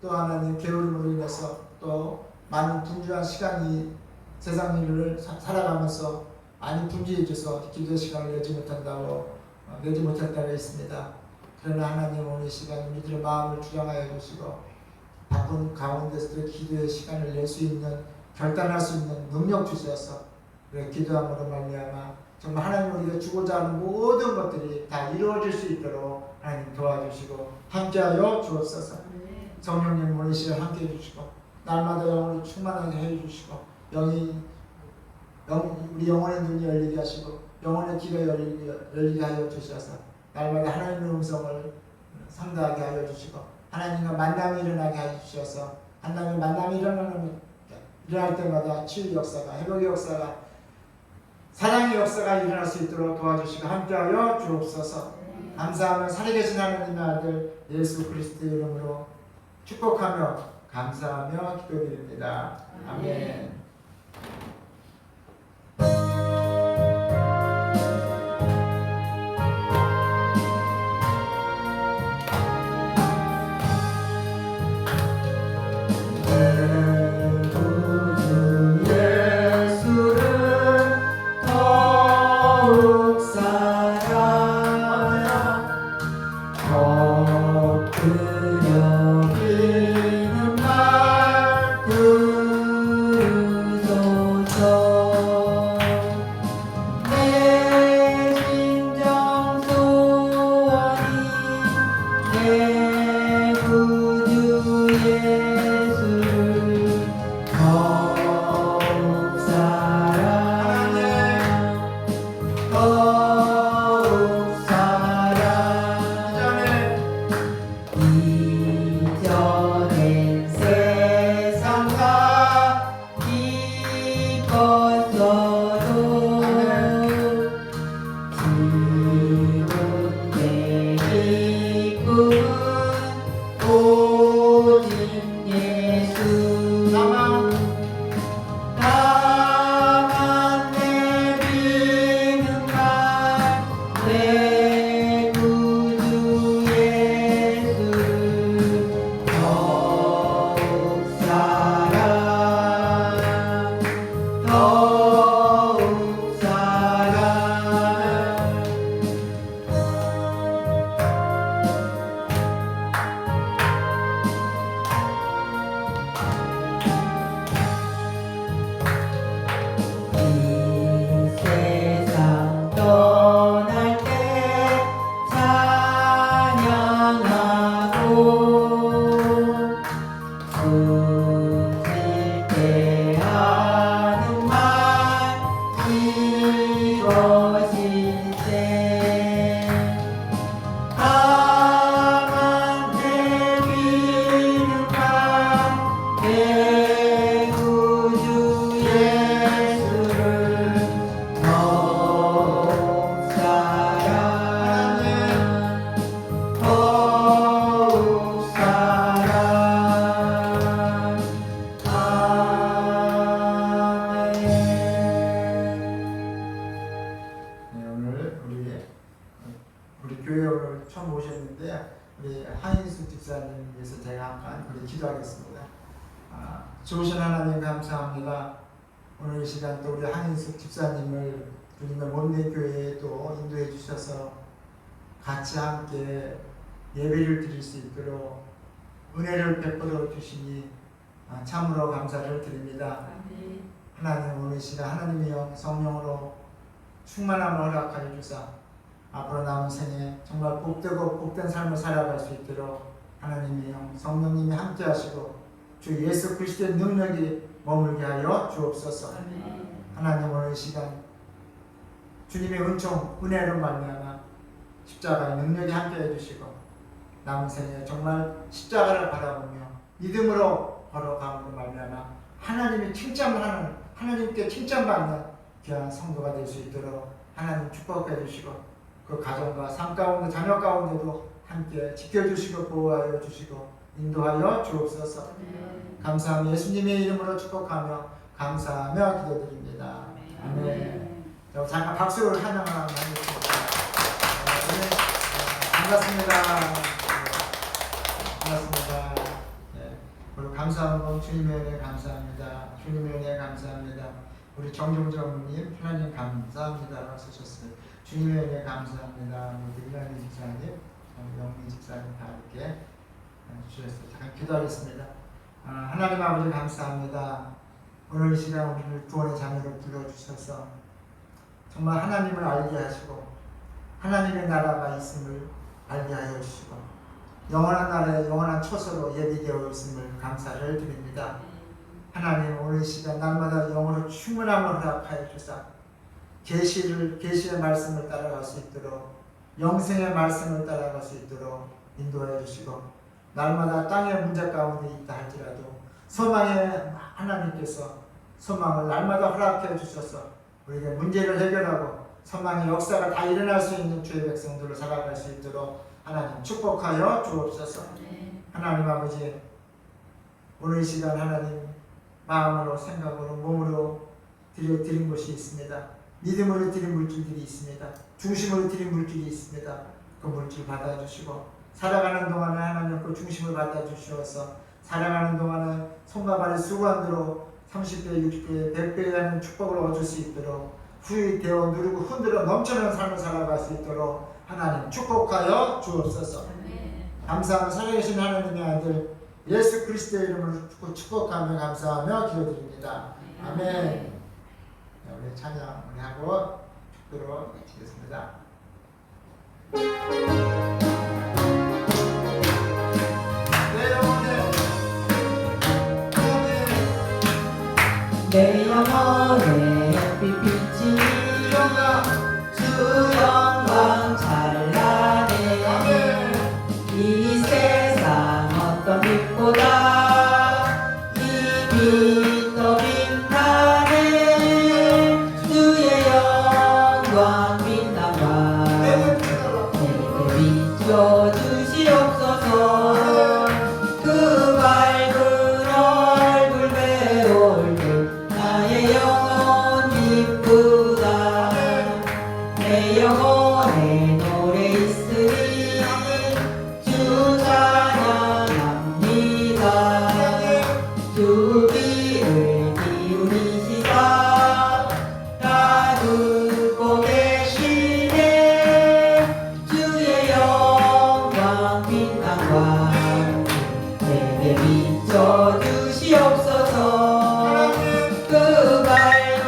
또 하나님 게으름으로 인해서 또 많은 분주한 시간이 세상 일을 살아가면서 많이 분주해져서 기도 시간을 내지 못한다고 있습니다. 그러나 하나님 오늘 이 시간 우리들의 마음을 주장하여 주시고 바쁜 가운데서도 기도의 시간을 낼 수 있는 결단할 수 있는 능력 주셔서 우리가 기도함으로 말미암아 정말 하나님 우리가 주고자 하는 모든 것들이 다 이루어질 수 있도록 하나님 도와주시고 함께하여 주옵소서. 성령님 오늘 이 시간 함께해 주시고 날마다 영으로 충만하게 해주시고 우리 영혼의 눈이 열리게 하시고 영혼의 귀가 열리게 하여 주셔서 날마다 하나님의 음성을 상달하게 하여 주시고 하나님과 만남이 일어나게 하여 주셔서 하나님의 만남이 일어날 때마다 치유 역사가 회복의 역사가 사랑의 역사가 일어날 수 있도록 도와주시고 함께하여 주옵소서. 감사하며 살아계신 하나님의 아들 예수 그리스도의 이름으로 축복하며 감사하며 기도드립니다. 아멘. 좋으신 하나님 감사합니다. 오늘 이 시간 또 우리 한인숙 집사님을 주님의 몸내 교회에 또 인도해 주셔서 같이 함께 예배를 드릴 수 있도록 은혜를 베풀어 주시니 참으로 감사를 드립니다. 하나님 오늘 이 시간 하나님의 영 성령으로 충만함을 허락하여 주사 앞으로 남은 생에 정말 복되고 복된 삶을 살아갈 수 있도록 하나님의 영 성령님이 함께 하시고 주 예수 그리스도의 능력이 머물게 하여 주옵소서. 하나님 오늘 이 시간 주님의 은총 은혜로 말미암아 십자가의 능력이 함께 해주시고 남은 생에 정말 십자가를 바라보며 믿음으로 걸어감으로 말미암아 하나님이 칭찬하는 하나님께 칭찬받는 귀한 성도가 될 수 있도록 하나님 축복해 주시고 그 가정과 삶 가운데 자녀 가운데도 함께 지켜주시고 보호하여 주시고 인도하여 주옵소서. 감사하며 예수님의 이름으로 축복하며 감사하며 기도드립니다. 아멘. 잠깐 박수를 한영을 하겠습니다. 반갑습니다. 반갑습니다. 네. 우리 감사한 건 주님의 은혜 감사합니다. 주님의 은혜 감사합니다. 우리 정종정님 하나님 감사합니다라고 쓰셨어요. 주님의 은혜 감사합니다. 우리 이란희 집사님, 영민 집사님 다 이렇게 주셨어요. 잠깐 기도하겠습니다. 하나님 아버지 감사합니다. 오늘 이 시간 우리를 구원의 자녀로 불러주셔서 정말 하나님을 알게 하시고 하나님의 나라가 있음을 알게 하여 주시고 영원한 나라에 영원한 초소로 예비되어 있음을 감사를 드립니다. 하나님 오늘 이 시간 날마다 영으로 충만함을 허락하여 주사 계시의 말씀을 따라갈 수 있도록 영생의 말씀을 따라갈 수 있도록 인도해 주시고 날마다 땅의 문제 가운데 있다 할지라도 소망의 하나님께서 소망을 날마다 허락해 주셔서 우리에게 문제를 해결하고 소망의 역사가 다 일어날 수 있는 주의 백성들로 살아갈 수 있도록 하나님 축복하여 주옵소서. 하나님 아버지 오늘 이 시간 하나님 마음으로 생각으로 몸으로 드린 것이 있습니다. 믿음으로 드린 물질들이 있습니다. 중심으로 드린 물질이 있습니다. 그 물질 받아주시고 살아가는 동안에 하나님 그 중심을 받아주셔서 살아가는 동안에 손과 발의 수고한대로 30배, 60배, 100배 하는 축복을 얻을 수 있도록 후히 되어 누르고 흔들어 넘치는 삶을 살아갈 수 있도록 하나님 축복하여 주옵소서. 감사하며 살아계신 하나님의 아들 예수 그리스도의 이름으로 축복하며 감사하며 기도드립니다. 아멘. 우리 찬양 우리 하고 축도록 마치겠습니다. 내 영혼에 햇빛 비치니 주 영광 찬란해. 이 세상 어떤 빛보다 이 빛 더 빛나네. 주의 영광 빛나봐 내게 비춰 주시옵소서. 그 밝은 얼굴 배울 때 나의 영혼 기쁘다. 내 영혼에 노래 있으니 주 찬양합니다. 주 귀를 기울이시사 다 듣고 계시네. 주의 영광 빛나와 내게 비춰 주시옵소서. 그 밝은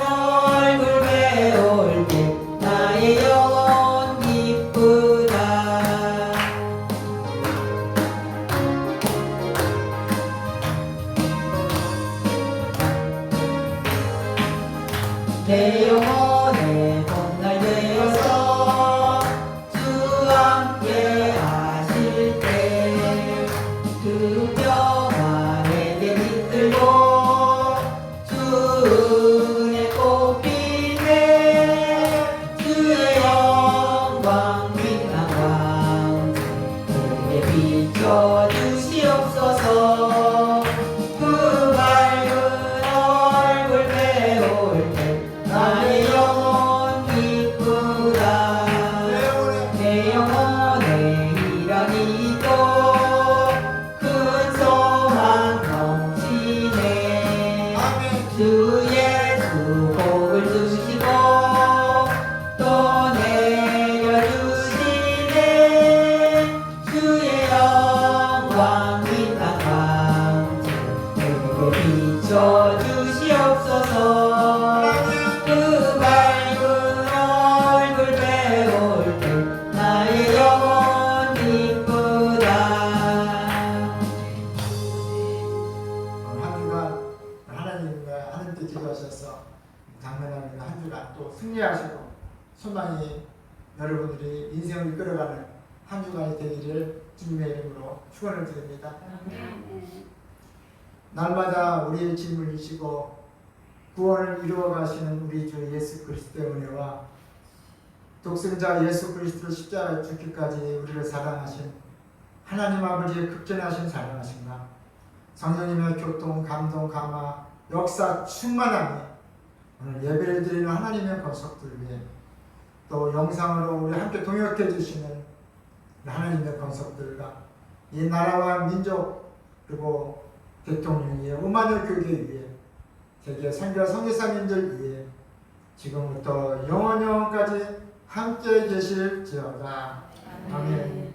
얼굴 배울 때 나의 영혼 기쁘다. 내 영혼의 봄날 되어서 주 함께 하실 때 그 평화 내게 깃들고 주 은혜 꽃피네. 주의 영광 빛나와 내게 비춰 주시옵소서. 그 밝은 얼굴 배울 때 나의 영혼 기쁘다. 내 영혼에 희락이 있고 큰 소망 넘치네. 주 예수 복을 주시고 또 내려주시네. 주의 영광 빛나와 내게 비춰 주시옵소서. 그 밝은 얼굴 배울 때 나의 영혼 기쁘다. 한 주간 하나님께 기도하셔서 당면하는 한 주간 또 승리하시고 소망이 여러분들이 인생을 이끌어가는 한 주간이 되기를 주님의 이름으로 축원을 드립니다. 날마다 우리의 짐을 지시고 구원을 이루어 가시는 우리 주 예수 그리스도의 은혜와 독생자 예수 그리스도 십자가에 죽기까지 우리를 사랑하신 하나님 아버지의 극진하신 사랑하신가 성령님의 교통, 감동, 감화, 역사 충만함이 오늘 예배를 드리는 하나님의 권속들 위해 또 영상으로 우리 함께 동역해 주시는 하나님의 권속들과 이 나라와 민족 그리고 대통령 위에 오만의 교회 위에 세계 선교 선교사님들 위에 지금부터 영원까지 함께 계실지어다. 아멘.